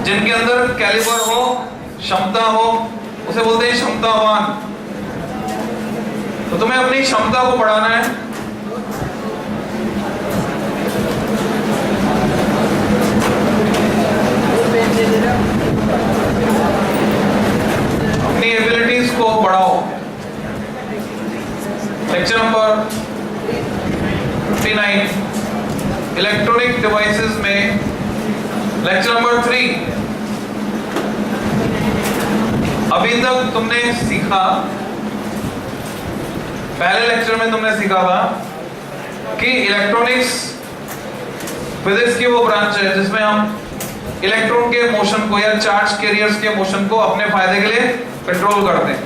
जिनके अंदर कैलिबर हो, क्षमता हो, उसे बोलते हैं क्षमतावान। तो तुम्हें अपनी क्षमता को बढ़ाना है। अपनी एबिलिटीज को बढ़ाओ। लेक्चर नंबर 59 इलेक्ट्रॉनिक डिवाइसेस में लेक्चर नंबर 3। अभी तक तुमने सीखा, पहले लेक्चर में तुमने सीखा था कि इलेक्ट्रॉनिक्स फिजिक्स की वो ब्रांच है जिसमें हम इलेक्ट्रॉन के मोशन को या चार्ज कैरियर्स के मोशन को अपने फायदे के लिए कंट्रोल करते हैं।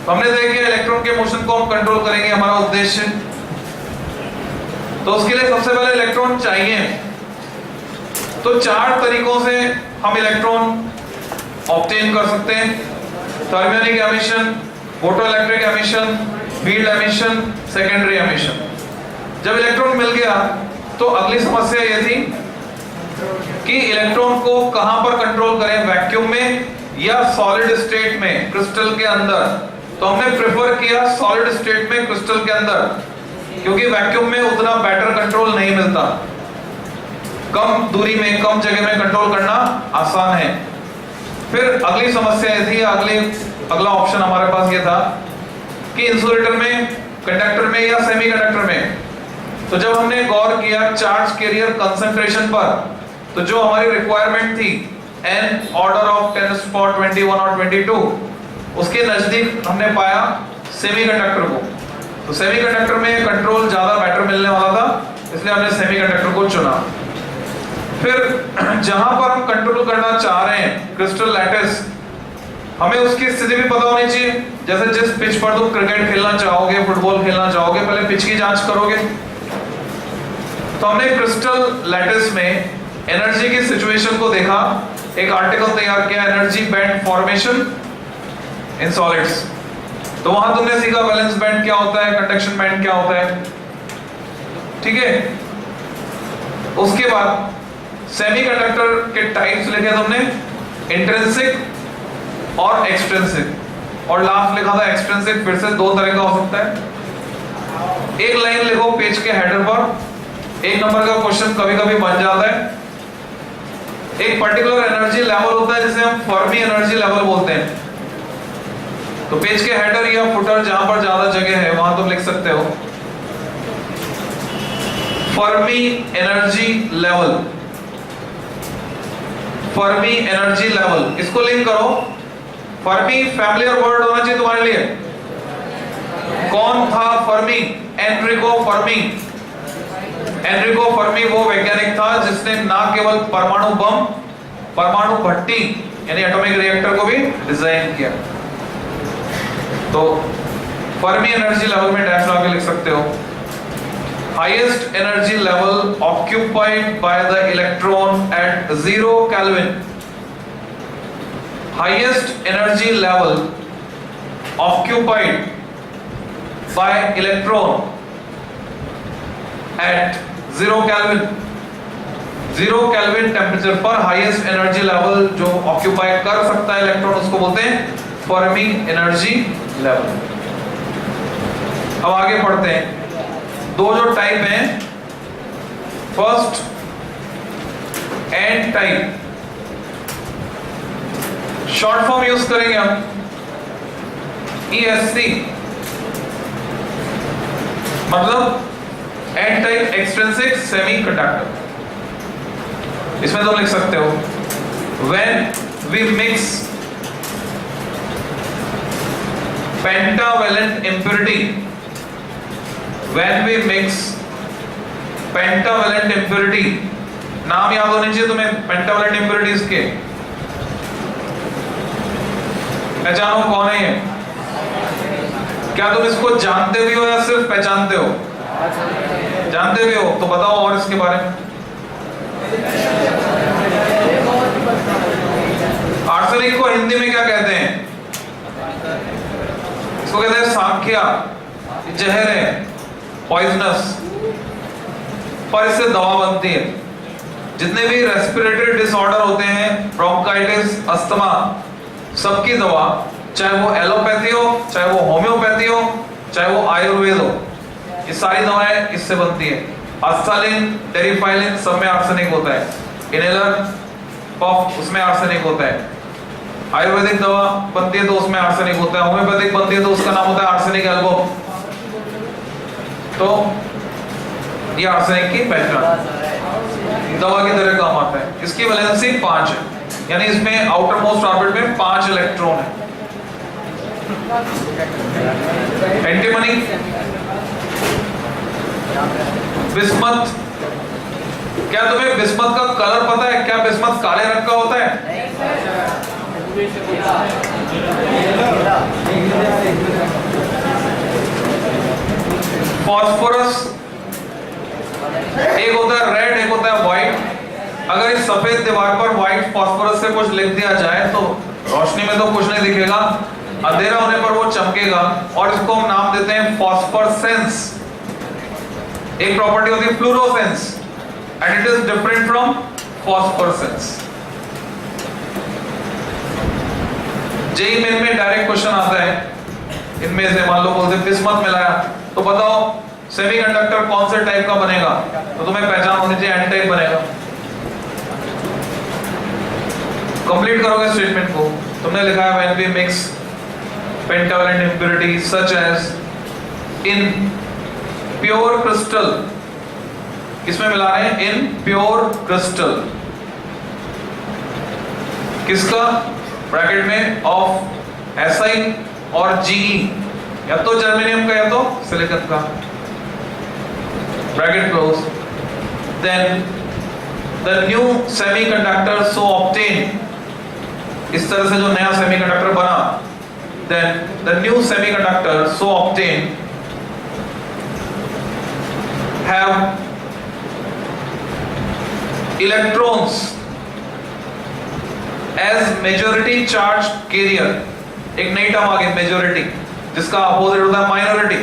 तो हमने देखा इलेक्ट्रॉन के मोशन को हम कंट्रोल करेंगे, हमारा उद्देश्य। तो उसके लिए सबसे पहले इलेक्ट्रॉन चाहिए। तो 4 तरीकों से हम इलेक्ट्रॉन ऑब्टेन कर सकते हैं। Thermionic emission, photoelectric emission, field emission, secondary emission. जब इलेक्ट्रॉन मिल गया तो अगली समस्या ये थी कि इलेक्ट्रॉन को कहां पर कंट्रोल करें, वैक्यूम में या सॉलिड स्टेट में, क्रिस्टल के अंदर। तो हमने प्रेफर किया सॉलिड स्टेट में, क्रिस्टल के अंदर, क्योंकि वैक्यूम में उतना बेटर कंट्रोल नहीं मिलता। कम दूरी में, कम जगह में कंट्रोल करना आसान है। फिर अगली समस्या ये थी, अगला ऑप्शन हमारे पास ये था कि इंसुलेटर में, कंडक्टर में या सेमीकंडक्टर में। तो जब हमने गौर किया चार्ज कैरियर कंसंट्रेशन पर, तो जो हमारी रिक्वायरमेंट थी n ऑर्डर ऑफ 10⁻21 और 22, उसके नजदीक हमने पाया सेमीकंडक्टर को। तो सेमीकंडक्टर में कंट्रोल ज्यादा बेटर मिलने वाला था, इसलिए हमने सेमीकंडक्टर को चुना। फिर जहां पर हम कंट्रोल करना चाह रहे हैं, क्रिस्टल लैटिस, हमें उसकी स्थिति भी पता होनी चाहिए। जैसे जिस पिच पर तुम क्रिकेट खेलना चाहोगे, फुटबॉल खेलना चाहोगे, पहले पिच की जांच करोगे। तो हमने क्रिस्टल लैटिस में एनर्जी की सिचुएशन को देखा, एक आर्टिकल तैयार किया, energy band formation in solids. तो वहां तुमने सीखा वैलेंस बैंड क्या होता है, कंडक्शन बैंड क्या होता है, ठीक है। उसके बाद सेमीकंडक्टर के टाइप्स लिखे तुमने, इंट्रिंसिक और एक्सट्रिंसिक, और लास्ट लिखा था एक्सट्रिंसिक। फिर से 2 तरह का हो सकता है। एक लाइन लिखो पेज के हेडर पर, 1 नंबर का क्वेश्चन कभी कभी बन जाता है। एक पर्टिकुलर एनर्जी लेवल होता है जिसे हम फर्मी एनर्जी लेवल बोलते हैं। तो पेज के हेडर या फुटर जहां पर ज्यादा जगह है वहां तुम लिख सकते हो Fermi energy level. Fermi energy level, इसको लिंक करो। फर्मी फैमिलियर वर्ड होना चाहिए तुम्हारे लिए। कौन था Fermi? Enrico Fermi. Enrico Fermi वो वैज्ञानिक था जिसने ना केवल परमाणु बम, परमाणु भट्टी यानी एटॉमिक रिएक्टर को भी डिजाइन किया। तो फर्मी एनर्जी लेवल में डैश लगा के लिख सकते हो, highest energy level occupied by the electron at 0 kelvin. Highest energy level occupied by electron at 0 kelvin. 0 kelvin temperature पर हाईएस्ट एनर्जी लेवल जो ऑक्यूपाई कर सकता है इलेक्ट्रॉन, उसको बोलते हैं फर्मी एनर्जी लेवल। अब आगे पढ़ते हैं। 2 जो टाइप हैं, first N type, short form use करेंगे हम ESC, मतलब एन टाइप एक्सट्रिंसिक सेमीकंडक्टर। इसमें तुम लिख सकते हो when we mix pentavalent impurity, when we mix pentavalent impurity, नाम याद होने चाहिए तुम्हें pentavalent impurities के। पहचानो कौन है ये? क्या तुम इसको जानते भी हो या सिर्फ पहचानते हो? जानते भी हो तो बताओ और इसके बारे में। आर्सेनिक को हिंदी में क्या कहते हैं? इसको कहते हैं सांख्या, जहर है, पॉइजनस, पर इससे दवा बनती है। जितने भी रेस्पिरेटरी डिसऑर्डर होते हैं, ब्रोंकाइटिस, अस्थमा, सबकी दवा, चाहे वो एलोपैथी हो, चाहे वो होम्योपैथी हो, चाहे वो आयुर्वेद हो, ये सारी दवाएं इससे बनती है। अस्थालिन, टेरिफाइलिन, सब में आर्सेनिक होता है। इनहेलर, कफ, उसमें आर्सेनिक होता है। आयुर्वेदिक दवा बनती है तो उसमें आर्सेनिक होता है। होम्योपैथिक बनती है तो उसका नाम होता है आर्सेनिक एल्बम। तो ये आर्सेनिक की पहचान, दवा की तरह काम आता है। इसकी वैलेंसी 5 है, यानी इसमें आउटर मोस्ट ऑर्बिट में 5 इलेक्ट्रॉन है। एंटीमनी, बिस्मथ, क्या तुम्हें बिस्मथ का कलर पता है? क्या बिस्मथ काले रंग का होता है? फॉस्फोरस, एक होता है रेड, एक होता है व्हाइट। अगर इस सफेद दीवार पर व्हाइट फॉस्फोरस से कुछ लिख दिया जाए तो रोशनी में तो कुछ नहीं दिखेगा, अंधेरा होने पर वो चमकेगा, और इसको हम नाम देते हैं फॉस्फोरेसेंस। एक प्रॉपर्टी होती है fluorescence, and it is different from phosphorescence. JEE main में डायरेक्ट क्वेश्चन आता है इनमें से, मान लो बोलते बिस्मथ मिलाया तो बताओ सेमीकंडक्टर कौन से टाइप का बनेगा, तो तुम्हें पहचान होनी चाहिए, एन टाइप बनेगा। कंप्लीट करोगे स्टेटमेंट को, तुमने लिखा है when we mix pentavalent impurity such as in pure crystal, किसमें मिला रहे हैं? इन प्योर क्रिस्टल, किसका? ब्रैकेट में ऑफ SI और GE, या तो जर्मेनियम का या तो सिलिकॉन का, bracket close. Then the new semiconductor so obtain, इस तरह से जो नया सेमीकंडक्टर बना, then the new semiconductor so obtain have electrons as majority charge carrier. एक नई टर्म आ गई मेजॉरिटी, जिसका अपोजिट होता है minority.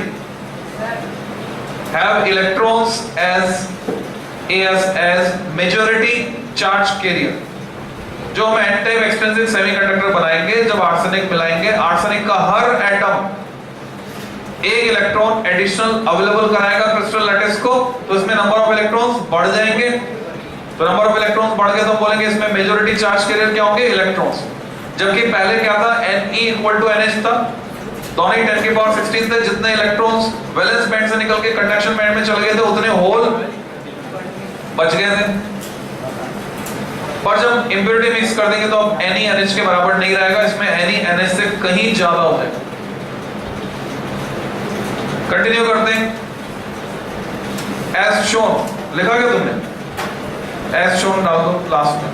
Have electrons as majority charge carrier. जो हम एन टाइप एक्सपेंसिव सेमीकंडक्टर बनाएंगे, जब आर्सेनिक मिलाएंगे, आर्सेनिक का हर एटम एक इलेक्ट्रॉन एडिशनल अवेलेबल कराएगा क्रिस्टल लैटिस को, तो इसमें नंबर ऑफ इलेक्ट्रॉन्स बढ़ जाएंगे। तो नंबर ऑफ इलेक्ट्रॉन्स बढ़ गए तो बोलेंगे इसमें मेजॉरिटी चार्ज कैरियर क्या होंगे? इलेक्ट्रॉन्स। जबकि पहले क्या था? Ne इक्वल टू NH था, दोनों ही 10 की पावर 16 थे। जितने इलेक्ट्रॉन्स वैलेंस बैंड से निकल के कंडक्शन बैंड में चले गए थे, उतने होल बच गए थे। पर जब इंप्योरिटी मिक्स कर देंगे तो अब Ne NH के बराबर नहीं रहेगा, इसमें Ne NH से कहीं ज्यादा हो जाएगा। कंटिन्यू करते हैं। एज शोन, लिखा क्या तुमने? एज शोन डाल दो लास्ट में,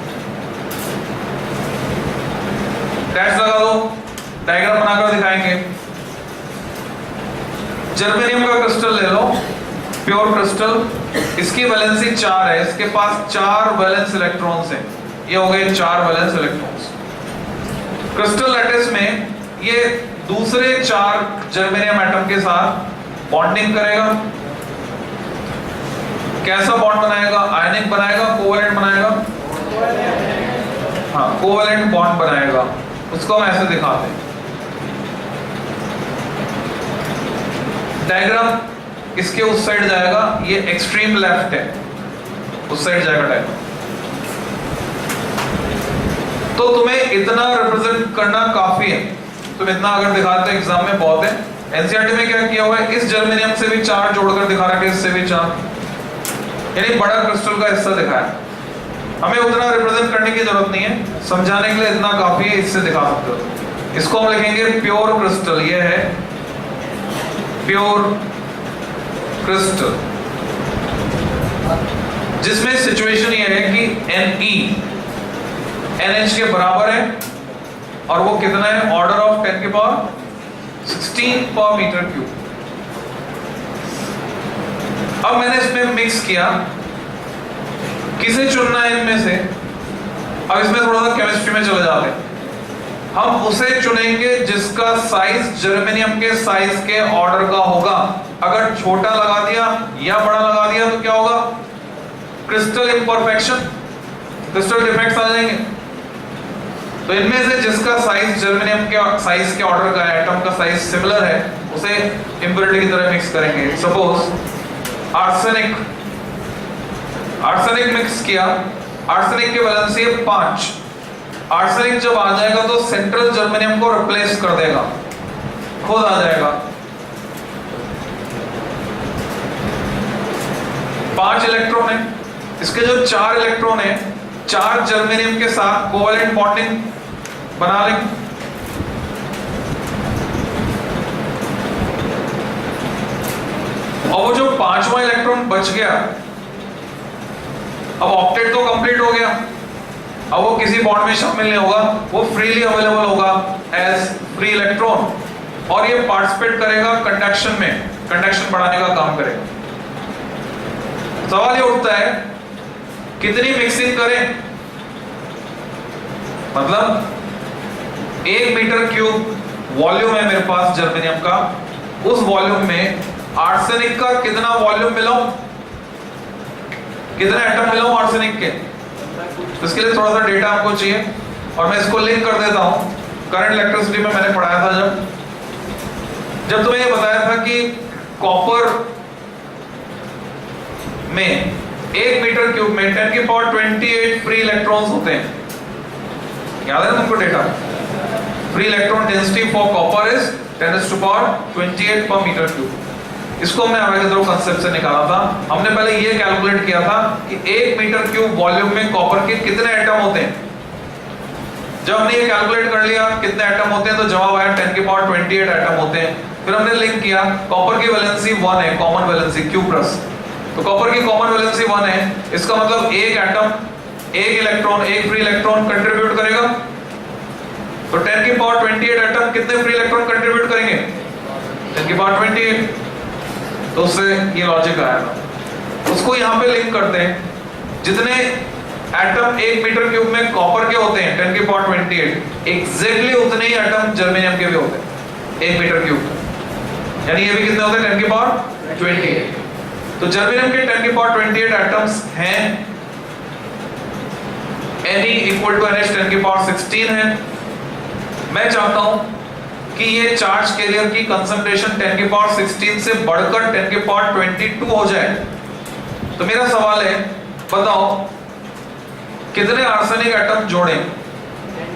डैश लगा दो, डायग्राम बनाकर दिखाएंगे। जर्मेनियम का क्रिस्टल ले लो, प्योर क्रिस्टल, इसकी वैलेंसी 4 है, इसके पास 4 वैलेंस इलेक्ट्रॉन्स हैं। ये हो गए 4 वैलेंस इलेक्ट्रॉन्स। क्रिस्टल लैटिस में ये दूसरे 4 जर्मेनियम एटम के साथ बॉन्डिंग करेगा। कैसा बॉन्ड बनाएगा? आयनिक बनाएगा, कोवैलेंट बनाएगा? हाँ, कोवैलेंट बॉन्ड बनाएगा। उसको हम ऐसे दिखाते हैं। डायग्राम इसके उस साइड जाएगा, ये एक्सट्रीम लेफ्ट है, उस साइड जाएगा डायग्राम। तो तुम्हें इतना रिप्रेजेंट करना काफी है। तुम इतना अगर दिखाते हो एग्जाम में बहुत है। एनसीईआरटी में क्या किया हुआ है? इस जर्मेनियम से भी 4 जोड़कर दिखा रखा है, इससे भी 4, यानी बड़ा क्रिस्टल का हिस्सा दिखाया। हमें उतना रिप्रेजेंट करने की जरूरत नहीं है, समझाने के लिए इतना काफी है, इससे दिखा सकते हो। इसको हम लिखेंगे प्योर क्रिस्टल। ये है प्योर क्रिस्टल, जिसमें सिचुएशन ये है कि Ne NH के बराबर है, और वो कितना है? ऑर्डर ऑफ 10 की पावर 16 पर मीटर क्यूब। अब मैंने इसमें मिक्स किया, किसे चुनना है इनमें से? अब इसमें थोड़ा सा केमिस्ट्री में चले जाते हैं। हम उसे चुनेंगे जिसका साइज जर्मेनियम के साइज के ऑर्डर का होगा। अगर छोटा लगा दिया या बड़ा लगा दिया तो क्या होगा? Crystal imperfection. क्रिस्टल डिफेक्ट्स आ जाएंगे। तो इनमें से जिसका साइज जर्मेनियम के साइज के ऑर्डर का है, एटम का साइज सिमिलर है, उसे इंप्योरिटी की तरह मिक्स करेंगे। सपोज आर्सेनिक मिक्स किया, आर्सेनिक की वैलेंसी है 5। आर्सेनिक जब आ जाएगा तो सेंट्रल जर्मेनियम को रिप्लेस कर देगा, खुद आ जाएगा। 5 इलेक्ट्रॉन है, इसके जो 4 इलेक्ट्रॉन है, 4 जर्मेनियम के साथ कोवेलेंट बॉन्डिंग बना लेंगे। और वो जो 5वां इलेक्ट्रॉन बच गया, अब ऑक्टेट तो कंप्लीट हो गया, अब वो किसी बॉन्ड में शामिल नहीं होगा, वो फ्रीली अवेलेबल होगा एज फ्री इलेक्ट्रॉन, और ये पार्टिसिपेट करेगा कंडक्शन में, कंडक्शन बढ़ाने का काम करेगा। सवाल ये उठता है कितनी मिक्सिंग करें, मतलब 1 मीटर क्यूब वॉल्यूम है मेरे पास जर्मेनियम का, उस वॉल्यूम में आर्सेनिक का कितना वॉल्यूम मिलाऊं, कितने एटम मिलाऊं आर्सेनिक के। तो इसके लिए थोड़ा सा डेटा आपको चाहिए, और मैं इसको लिंक कर देता हूं। करंट इलेक्ट्रिसिटी में मैंने पढ़ाया था, जब तुम्हें ये बताया था कि कॉपर में 1 मीटर क्यूब में 10 की पावर 28 फ्री इलेक्ट्रॉन्स होते हैं। याद है ना तुमको data? Free electron density for copper is 10 to power 28 पर मीटर क्यूब। इसको हमने अवोगाड्रो कांसेप्ट से निकाला था। हमने पहले ये कैलकुलेट किया था कि 1 मीटर क्यूब वॉल्यूम में कॉपर के कितने एटम होते हैं। जब हमने ये कैलकुलेट कर लिया कितने एटम होते हैं, तो जवाब आया 10 की पावर 28 एटम होते हैं। फिर हमने लिंक किया, कॉपर की वैलेंसी 1 है, कॉमन वैलेंसी Q+, तो कॉपर की कॉमन वैलेंसी 1 है, इसका मतलब एक एटम, एक इलेक्ट्रॉन, एक फ्री इलेक्ट्रॉन कंट्रीब्यूट करेगा। तो 10 की पावर 28 एटम कितने फ्री इलेक्ट्रॉन कंट्रीब्यूट करेंगे? 10 की पावर 28। तो उससे ये लॉजिक आया था। उसको यहाँ पे लिंक करते हैं, जितने एटम 1 मीटर क्यूब में कॉपर के होते हैं 10 की पावर 28, एग्जैक्टली उतने ही एटम जर्मेनियम के भी होते हैं 1 मीटर क्यूब। यानी ये भी कितने होते हैं? 10 की पावर 28। तो जर्मेनियम के 10 की पावर 28 एटम्स हैं। Ne इक्वल टू NH 10 की पावर 16 है। मैं चाहता हूं कि ये चार्ज कैरियर की कंसंट्रेशन 10 की पावर 16 से बढ़कर 10 की पावर 22 हो जाए। तो मेरा सवाल है, बताओ कितने आर्सेनिक एटम जोड़ें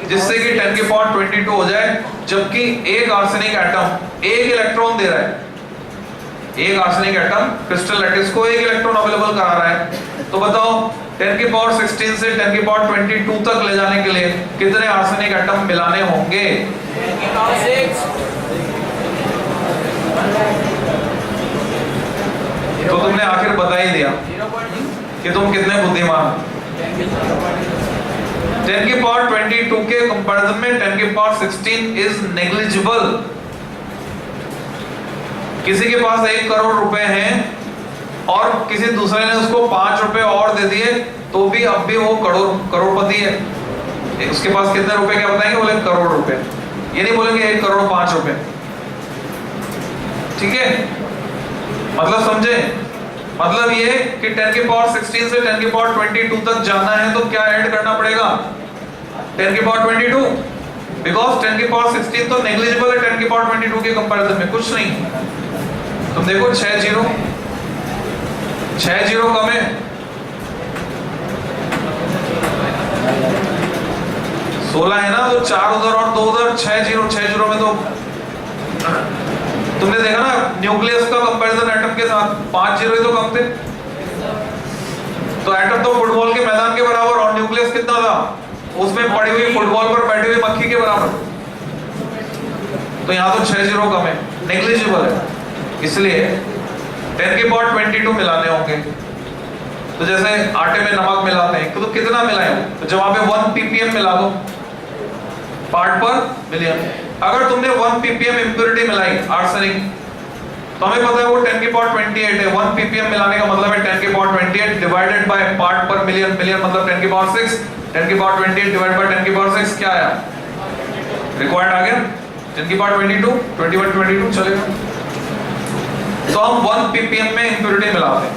जिससे कि 10 की पावर 22 हो जाए, जबकि एक आर्सेनिक एटम 1 इलेक्ट्रॉन दे रहा है। एक आर्सेनिक एटम क्रिस्टल लैटिस को 1 इलेक्ट्रॉन अवेलेबल करा रहा है। तो बताओ 10 की पावर 16 से 10 की पावर 22 तक ले जाने के लिए कितने आर्सेनिक एटम मिलाने होंगे? तो तुमने आखिर बता ही दिया कि तुम कितने बुद्धिमान। 10 की पावर 22 के कंपैरिजन में 10 की पावर 16 इज नेग्लिजिबल। किसी के पास 1 करोड़ रुपए हैं और किसी दूसरे ने उसको 5 रुपए और दे दिए, तो भी अब भी वो करोड़पति है। उसके पास कितने रुपए, क्या बताएंगे? बोले करोड़ रुपए। ये नहीं बोलेंगे 1 करोड़ 5 रुपए। ठीक है, मतलब समझे? मतलब ये कि 10 की पावर 16 से 10 की पावर 22 तक जाना है तो क्या ऐड करना पड़ेगा? 10 की पावर 22, बिकॉज 10 की पावर 16 तो नेग्लिजिबल है 10 की पावर 22 के कंपैरिजन में, कुछ नहीं। तुम देखो 6 जीरो कम है, 16 है ना, तो 4 उधर और 2 उधर, 6 जीरो में तो तुमने देखा ना न्यूक्लियस का कंपैरिजन एटम के साथ, 5 जीरो ही तो कम थे। तो एटम तो फुटबॉल के मैदान के बराबर, और न्यूक्लियस कितना था? उसमें पड़ी हुई फुटबॉल पर बैठी हुई मक्खी के बराबर। तो यहाँ तो 6 जीरो कम है, नेग्लिजिबल है। इसलिए 10 की पावर 22 मिलाने होंगे। तो जैसे आटे में नमक मिलाते हैं, तो कितना मिलाएं? तो जब वहां पे 1 ppm मिला दो पार्ट पर मिलियन। अगर तुमने 1 ppm इंप्योरिटी मिलाई आर्सेनिक, तो हमें पता है वो 10 की पावर 28 है। 1 ppm मिलाने का मतलब है 10 की पावर 28 डिवाइडेड बाय पार्ट पर मिलियन। मिलियन मतलब 10 की पावर 6, 10 की पावर 28 डिवाइडेड बाय 10 की पावर 6 क्या आया? रिक्वायर्ड आ गया 10 की पावर 22, 21 22 चलेगा। तो हम 1 ppm में इंप्योरिटी मिलाते हैं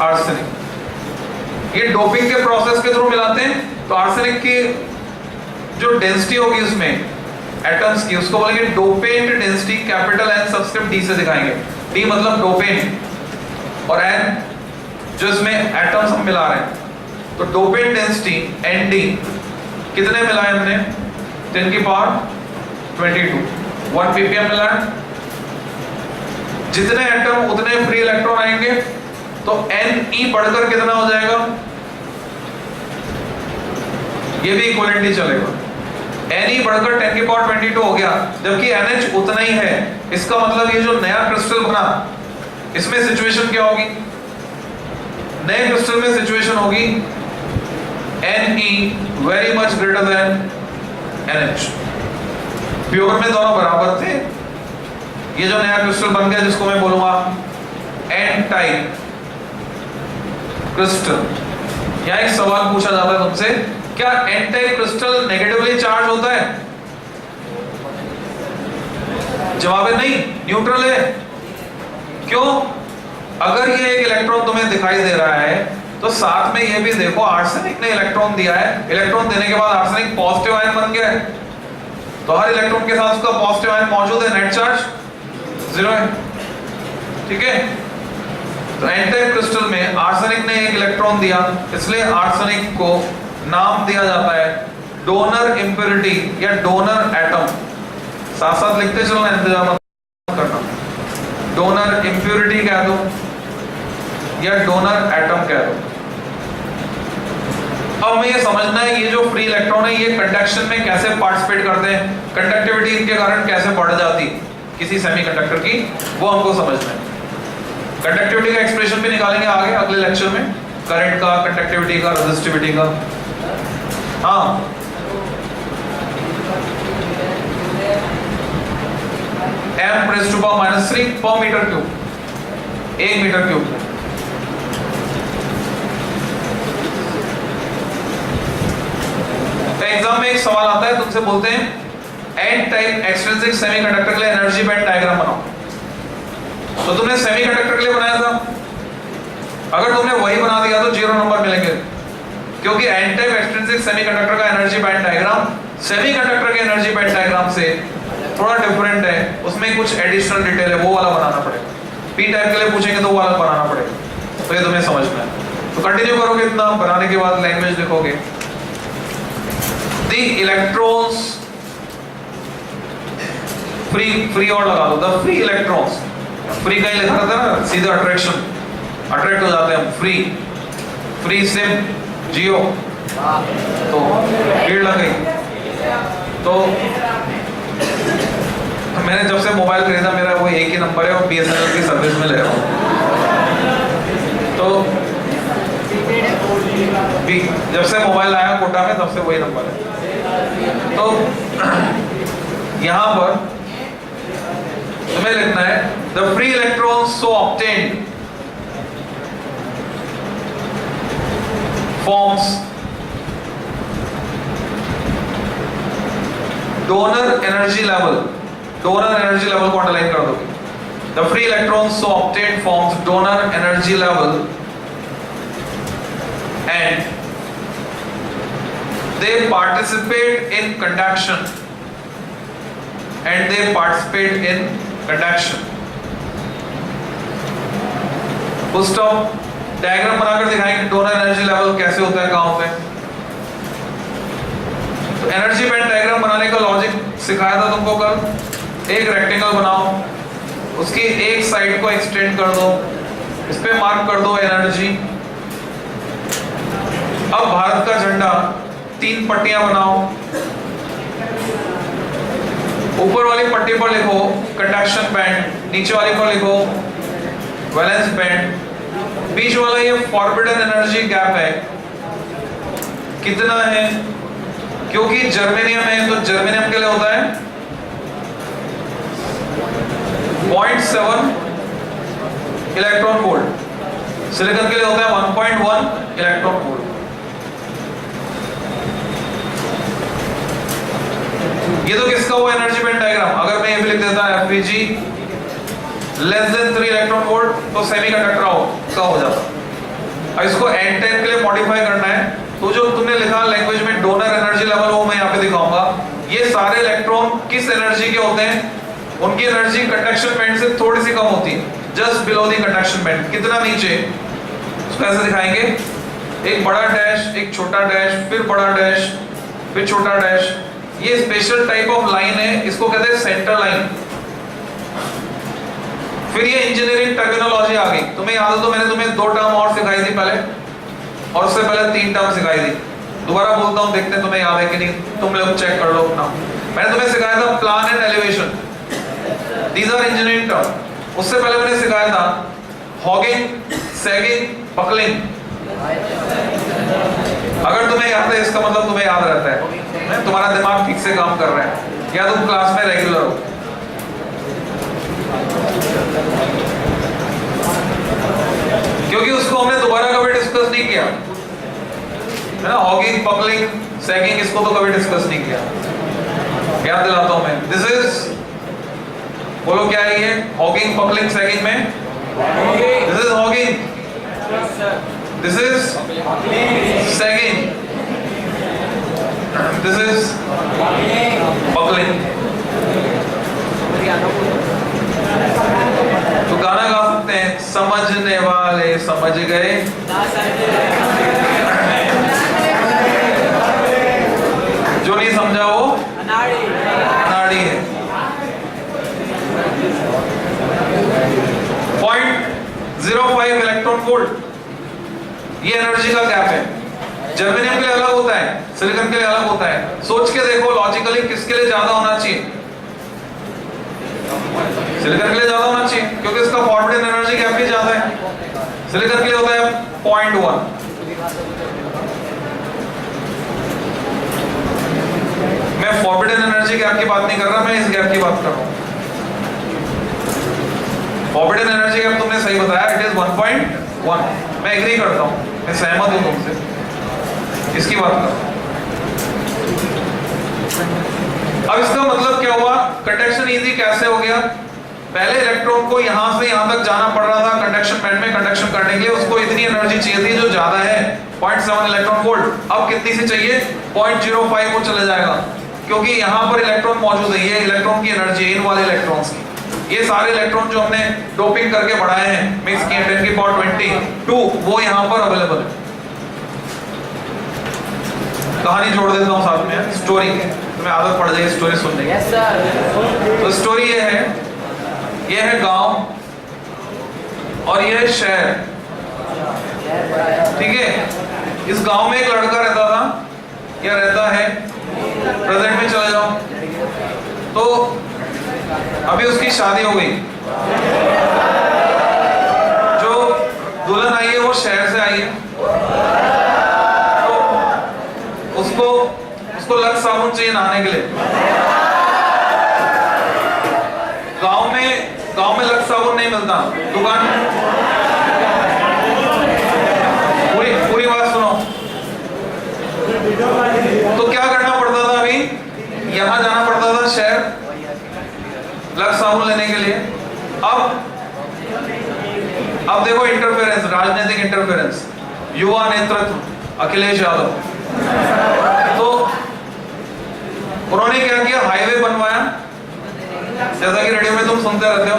आर्सेनिक। ये डोपिंग के प्रोसेस के थ्रू मिलाते हैं। तो आर्सेनिक की जो डेंसिटी होगी उसमें एटम्स की, उसको बोलेंगे dopant density, capital N subscript D से दिखाएंगे। डी मतलब डोपेंट और एन जो इसमें एटम्स हम मिला रहे हैं। तो डोपेंट डेंसिटी एन डी कितने मिलाए हमने? 10 की पावर 22, 1 ppm मिलाए। जितने एटम उतने फ्री इलेक्ट्रॉन आएंगे, तो Ne बढ़कर कितना हो जाएगा? ये भी इक्विवेलेंटली चलेगा। Ne बढ़कर 10 की पावर 22 हो गया, जबकि NH उतना ही है। इसका मतलब ये जो नया क्रिस्टल बना, इसमें सिचुएशन क्या होगी? नए क्रिस्टल में सिचुएशन होगी Ne very much greater than NH। Pure में दोनों बराबर थे। ये जो नया क्रिस्टल बन गया, जिसको मैं बोलूंगा एन टाइप क्रिस्टल। यहां एक सवाल पूछा जाता है तुमसे, क्या N type crystal negatively charge होता है? जवाब है नहीं, न्यूट्रल है। क्यों? अगर ये एक इलेक्ट्रॉन तुम्हें दिखाई दे रहा है, तो साथ में ये भी देखो आर्सेनिक ने इलेक्ट्रॉन दिया है। इलेक्ट्रॉन देने के बाद आर्सेनिक पॉजिटिव आयन बन गया है, तो हर इलेक्ट्रॉन के साथ उसका पॉजिटिव आयन मौजूद है, नेट चार्ज 0 है। ठीक है, तो एन टाइप क्रिस्टल में आर्सेनिक ने एक इलेक्ट्रॉन दिया, इसलिए आर्सेनिक को नाम दिया जाता है डोनर इंप्योरिटी या डोनर एटम। साथ साथ लिखते चलना, इंतजार मत करना। डोनर इंप्योरिटी कह दो या डोनर एटम कह दो। अब हमें ये समझना है ये जो फ्री इलेक्ट्रॉन है, ये कंडक्शन में कैसे पार्टिसिपेट करते हैं, कंडक्टिविटी इनके कारण कैसे बढ़ जाती किसी सेमीकंडक्टर की, वो हमको समझना है। कंडक्टिविटी का एक्सप्रेशन भी निकालेंगे आगे अगले लेक्चर में, करंट का, कंडक्टिविटी का, रेजिस्टिविटी का। हाँ, m raised to power -3 पर metre cube, 1 metre cube. Exam में एक सवाल आता है, तुमसे बोलते हैं एन टाइप एक्सट्रिंसिक सेमीकंडक्टर के लिए एनर्जी बैंड डायग्राम बनाओ। तो तुमने सेमीकंडक्टर के लिए बनाया था, अगर तुमने वही बना दिया तो 0 नंबर मिलेंगे, क्योंकि एन टाइप एक्सट्रिंसिक सेमीकंडक्टर का एनर्जी बैंड डायग्राम सेमीकंडक्टर के एनर्जी बैंड डायग्राम से थोड़ा डिफरेंट है, उसमें कुछ एडिशनल डिटेल है, वो वाला बनाना पड़ेगा। पी टाइप के लिए पूछेंगे तो वो वाला बनाना पड़ेगा। तो ये तुम्हें समझना है। तो कंटिन्यू करोगे, इतना बनाने के बाद लैंग्वेज लिखोगे। The electrons फ्री और लगा दो, द फ्री इलेक्ट्रॉन्स। फ्री कहीं लिखा रहता है ना, सीधा अट्रैक्शन, अट्रैक्ट हो जाते हैं। फ्री सिम जियो, तो भीड़ लग गई। तो मैंने जब से मोबाइल खरीदा, मेरा वो एक ही नंबर है और BSNL की सर्विस में ले रहा हूँ। तो जब से मोबाइल आया कोटा में, तब से वही नंबर है। तो यहां पर तुम्हें लिखना है the free electrons so obtained forms donor energy level. Donor energy level को अंडरलाइन कर दोगे। The free electrons so obtained forms donor energy level and they participate in conduction and they participate in conduction। Full stop. Diagram बनाकर दिखाएंगे donor energy level कैसे होता है, कहां होता है। तो एनर्जी बैंड डायग्राम बनाने का लॉजिक सिखाया था तुमको कल। एक रेक्टेंगल बनाओ, उसकी एक साइड को एक्सटेंड कर दो, इस पे मार्क कर दो एनर्जी। अब भारत का झंडा 3 पट्टियां बनाओ, ऊपर वाली पट्टी पर लिखो कंडक्शन बैंड, नीचे वाली पर लिखो वैलेंस बैंड। बीच वाला ये फॉरबिडन एनर्जी गैप है, कितना है? क्योंकि जर्मेनियम है, तो जर्मेनियम के लिए होता है 0.7 इलेक्ट्रॉन वोल्ट, सिलिकॉन के लिए होता है 1.1 इलेक्ट्रॉन वोल्ट। ये तो किसका हुआ एनर्जी बैंड डायग्राम। अगर मैं ये भी लिख देता FeG less than 3 electron volt, तो सेमीकंडक्टर का हो जाता। अब इसको एन टाइप के लिए मॉडिफाई करना है, तो जो तुमने लिखा लैंग्वेज में डोनर एनर्जी लेवल, वो मैं यहाँ पे दिखाऊंगा। ये सारे इलेक्ट्रॉन किस एनर्जी के होते हैं? उनकी एनर्जी कंडक्शन बैंड से थोड़ी सी कम होती है, just below the conduction band. कितना नीचे? उसको ऐसे दिखाएंगे, एक बड़ा डैश, एक छोटा डैश, फिर बड़ा डैश, फिर छोटा डैश। ये स्पेशल टाइप ऑफ लाइन है, इसको कहते हैं सेंटर लाइन। फिर ये इंजीनियरिंग टर्मिनोलॉजी आ गई। तुम्हें याद हो तो मैंने तुम्हें 2 टर्म और सिखाई थी पहले, और उससे पहले 3 टर्म सिखाई थी। दोबारा बोलता हूँ, देखते हैं तुम्हें याद है कि नहीं, तुम लोग चेक कर लो अपना। मैंने तुम्हें सिखाया था plan and elevation, these are engineering term. उससे पहले मैंने सिखाया था हॉगिंग, सैगिंग, बकलिंग। अगर तुम्हें याद है, इसका मतलब तुम्हें याद रहता है, तुम्हारा दिमाग ठीक से काम कर रहा है, या तुम क्लास में रेगुलर हो। क्योंकि उसको हमने दोबारा कभी डिस्कस नहीं किया, है ना। हॉगिंग, बकलिंग, सैगिंग, इसको तो कभी डिस्कस नहीं किया। याद दिलाता हूं मैं। दिस इज, बोलो क्या है ये? हॉगिंग, बकलिंग, सैगिंग में this is hugging, this is sagging, this is buckling. तो गाना गा सकते हैं, समझने वाले समझ गए, जो नहीं समझा वो अनाड़ी है। 0.05 इलेक्ट्रॉन वोल्ट, ये एनर्जी का गैप है। जर्मेनियम के लिए अलग होता है, सिलिकॉन के लिए अलग होता है। सोच के देखो लॉजिकली, किसके लिए ज्यादा होना चाहिए? सिलिकॉन के लिए ज्यादा होना चाहिए, क्योंकि इसका फॉरबिडन एनर्जी गैप भी ज्यादा है। सिलिकॉन के लिए होता है 0.1। मैं फॉरबिडन एनर्जी गैप की बात नहीं कर रहा, मैं इस गैप की बात कर रहा हूं। फॉरबिडन एनर्जी गैप तुमने सही बताया, इट इज 1.1। मैं एग्री करता हूं, मैं सहमत हूं तुमसे, इसकी बात कर रहा हूं। अब इसका मतलब क्या हुआ? कंडक्शन इजी कैसे हो गया? पहले इलेक्ट्रॉन को यहां से यहां तक जाना पड़ रहा था कंडक्शन बैंड में कंडक्शन करने के लिए, उसको इतनी एनर्जी चाहिए थी जो ज्यादा है 0.7 इलेक्ट्रॉन वोल्ट। अब कितनी सी चाहिए? 0.05 वो चले जाएगा, क्योंकि यहां पर इलेक्ट्रॉन मौजूद है। ये इलेक्ट्रॉन की एनर्जी, इन वाले इलेक्ट्रॉन्स की। ये सारे इलेक्ट्रॉन जो हमने डोपिंग करके बढ़ाए हैं, मिक्स किए 10 की पावर 22, वो यहां पर अवेलेबल है। कहानी जोड़ देता हूं साथ में, स्टोरी, तुम्हें आदत पड़ जाएगी स्टोरी सुनने की। yes, तो स्टोरी ये है गांव, और ये है शहर, ठीक है। इस गांव में एक लड़का रहता था, या रहता है, प्रेजेंट में चले जाओ तो अभी उसकी शादी हो गई। जो दुल्हन आई है वो शहर से आई है, तो उसको लक्स साबुन चाहिए नहाने के लिए। गांव में लक्स साबुन नहीं मिलता, दुकान। पूरी बात सुनो। तो क्या करना पड़ता था? अभी यहां जाना पड़ता था शहर लक्स साबुन लेने के लिए। अब देखो इंटरफेरेंस, राजनीतिक इंटरफेरेंस, युवा नेतृत्व अखिलेश यादव। तो उन्होंने क्या किया? हाईवे बनवाया, जैसा कि रेडियो में तुम सुनते रहते हो।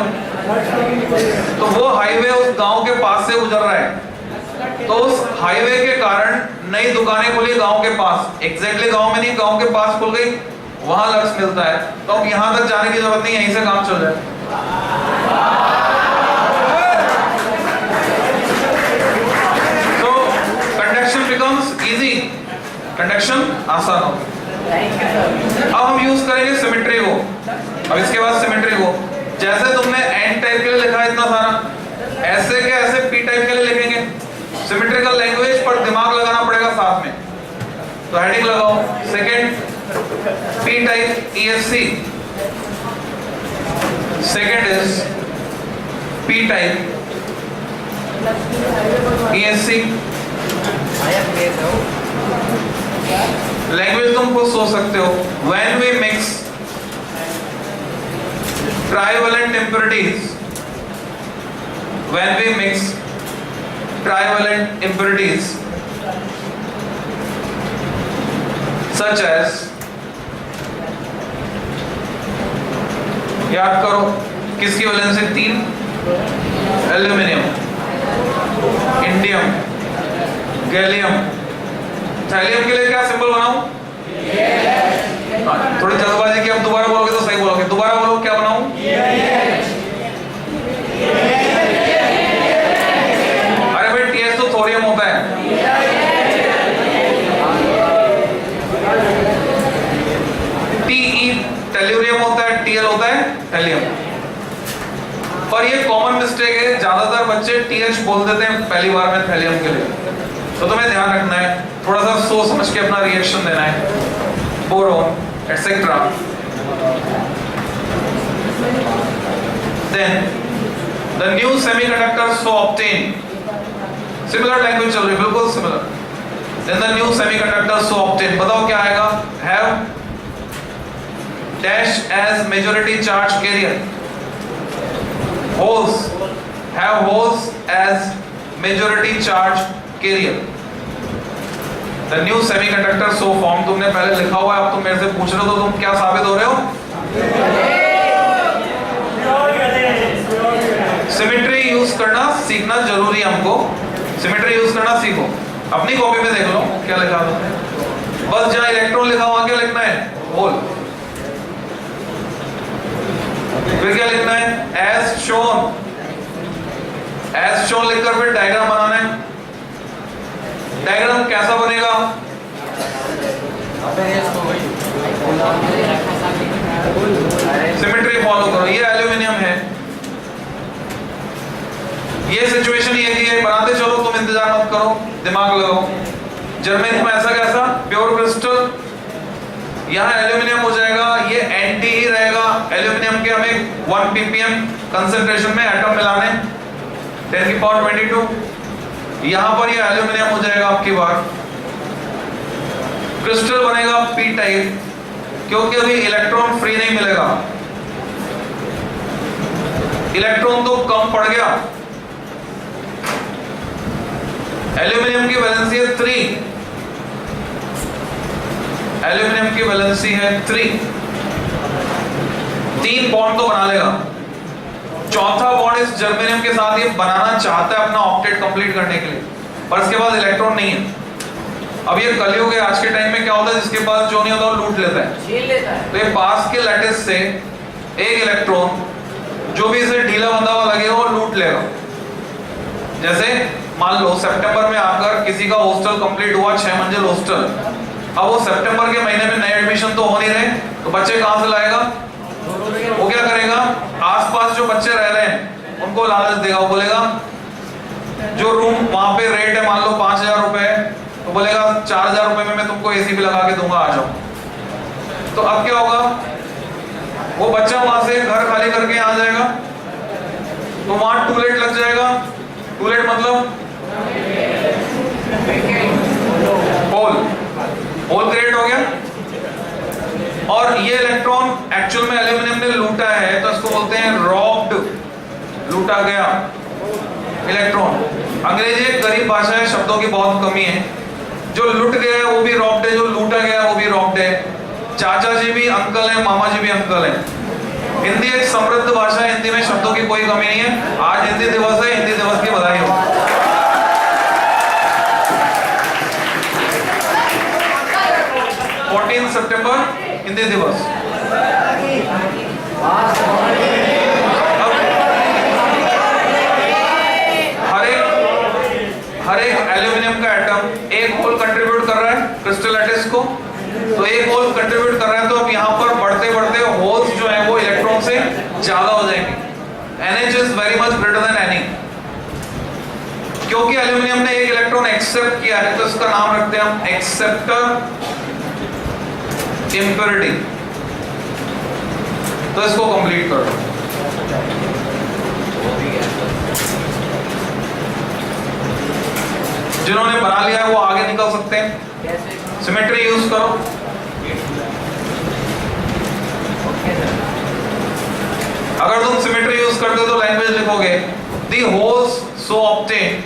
तो वो हाईवे उस गांव के पास से गुजर रहा है, तो उस हाईवे के कारण नई दुकानें खुली गांव के पास। एग्जैक्टली गांव में नहीं, गांव के पास खुल गई, वहां लक्स मिलता है। तो अब यहां तक जाने की जरूरत नहीं, यहीं से काम चल जाए। तो कंडक्शन बिकम्स इजी, कंडक्शन आसान हो। अब हम यूज करेंगे सिमेट्री को। अब इसके बाद सिमेट्री को, जैसे तुमने एन टाइप के लिए लिखा इतना सारा, ऐसे के ऐसे पी टाइप के लिए लिखेंगे। सिमेट्रिकल लैंग्वेज पर दिमाग लगाना पड़ेगा साथ में। तो हेडिंग लगाओ, second P type ESC, second is P type ESC। Language तुम खुद सोच सकते हो। When we mix trivalent impurities, when we mix trivalent impurities such as, याद करो किसकी valency 3, aluminium, indium, gallium. Thallium के लिए क्या सिंबल बनाऊं? थोड़ी जल्दबाजी की, अब दोबारा बोलोगे तो सही बोलोगे। दोबारा बोलो, क्या बनाऊं? अरे भाई TH तो थोरियम होता है। TE टेल्यूरियम होता है, TL होता है थैलियम। पर ये कॉमन मिस्टेक है, ज्यादातर बच्चे TH बोल देते हैं पहली बार में थैलियम के लिए। तो तुम्हें ध्यान रखना है, थोड़ा सा सोच समझ के अपना रिएक्शन देना है। Boron etcetera. Then the new semiconductors so obtained, similar language चल रही है, बिल्कुल similar. Then the new semiconductors so obtained, बताओ क्या आएगा? Have dash as majority charge carrier. Holes, have holes as majority charge carrier. The new semiconductor so formed, तुमने पहले लिखा हुआ है, अब तुम मेरे से पूछ रहे हो तो तुम क्या साबित हो रहे हो? सिमेट्री यूज करना सीखना जरूरी है हमको। सिमेट्री यूज करना सीखो। अपनी कॉपी में देख लो क्या लिखा है, बस जहां इलेक्ट्रॉन लिखा हुआ क्या लिखना है? होल। फिर क्या लिखना है? As shown. एज शोन लिखकर फिर डायग्राम बनाना है। डायग्राम कैसा बनेगा? सिमेट्री फॉलो करो। ये एल्यूमिनियम है, ये सिचुएशन ये की है, बनाते चलो, तुम इंतजार मत करो, दिमाग लगाओ। जर्मेनियम ऐसा कैसा? Pure crystal. यहाँ एल्यूमिनियम हो जाएगा, ये एंटी ही रहेगा। एल्यूमिनियम के हमें 1 ppm कंसेंट्रेशन में एटम मिलाने, 10⁻²2। यहां पर ये एल्यूमिनियम हो जाएगा आपकी बार। क्रिस्टल बनेगा P टाइप, क्योंकि अभी इलेक्ट्रॉन फ्री नहीं मिलेगा, इलेक्ट्रॉन तो कम पड़ गया। एल्यूमिनियम की वैलेंसी है 3, एल्यूमिनियम की वैलेंसी है 3। 3 बॉन्ड तो बना लेगा। चौथा बॉन्ड इस जर्मेनियम के साथ ये बनाना चाहता है अपना ऑक्टेट कंप्लीट करने के लिए, पर इसके पास इलेक्ट्रॉन नहीं है। अब ये कलयुग है, आज के टाइम में क्या होता है, जिसके पास जो नहीं होता वो लूट लेता है, छीन लेता है। तो ये पास के लैटिस से एक इलेक्ट्रॉन जो भी इसे ढीला बंधा हुआ लगेगा वो लूट लेगा। जैसे मान लो सितंबर में आकर किसी का हॉस्टल कंप्लीट हुआ, 6 मंजिल हॉस्टल। अब वो सितंबर के महीने में नए एडमिशन तो हो नहीं रहे, तो बच्चे कहां से लाएगा? वो क्या करेगा? आसपास जो बच्चे रह रहे हैं उनको लालच देगा। वो बोलेगा जो रूम वहां पे रेट है मान लो 5,000 रुपए, तो बोलेगा 4,000 रुपए में मैं तुमको एसी भी लगा के दूंगा, आ जाओ। तो अब क्या होगा? वो बच्चा वहां से घर खाली करके आ जाएगा, तो वहां टूलेट लग जाएगा। टूलेट मतलब होल, होल क्रिएट हो गया। और ये इलेक्ट्रॉन एक्चुअल में एल्यूमिनियम ने लूटा है, तो इसको बोलते हैं रॉब्ड, लूटा गया इलेक्ट्रॉन। अंग्रेजी एक गरीब भाषा है, शब्दों की बहुत कमी है। जो लूट गया है वो भी रॉब्ड है, जो लूटा गया वो भी रॉब्ड है। चाचा जी भी अंकल है, मामा जी भी अंकल है। हिंदी एक समृद्ध भाषा है, हिंदी में शब्दों की कोई कमी नहीं है। आज हिंदी दिवस है, हिंदी दिवस की बधाई हो। 14 सितंबर हिंदी दिवस। हर एक एल्यूमिनियम का एटम एक होल कंट्रीब्यूट कर रहा है क्रिस्टल लैटिस को, तो एक होल कंट्रीब्यूट कर रहा है। तो अब यहाँ पर बढ़ते बढ़ते होल्स जो है वो इलेक्ट्रॉन से ज्यादा हो जाएंगे। NH is very much greater than Ne। क्योंकि एल्यूमिनियम ने एक इलेक्ट्रॉन एक्सेप्ट किया है, तो इसका नाम रखते हैं हम एक्सेप्टर इम्प्योरिटी। तो इसको कंप्लीट कर दो। जिन्होंने बना लिया है वो आगे निकल सकते हैं। सिमेट्री यूज करो। अगर तुम सिमेट्री यूज करते हो तो लैंग्वेज लिखोगे the holes so obtain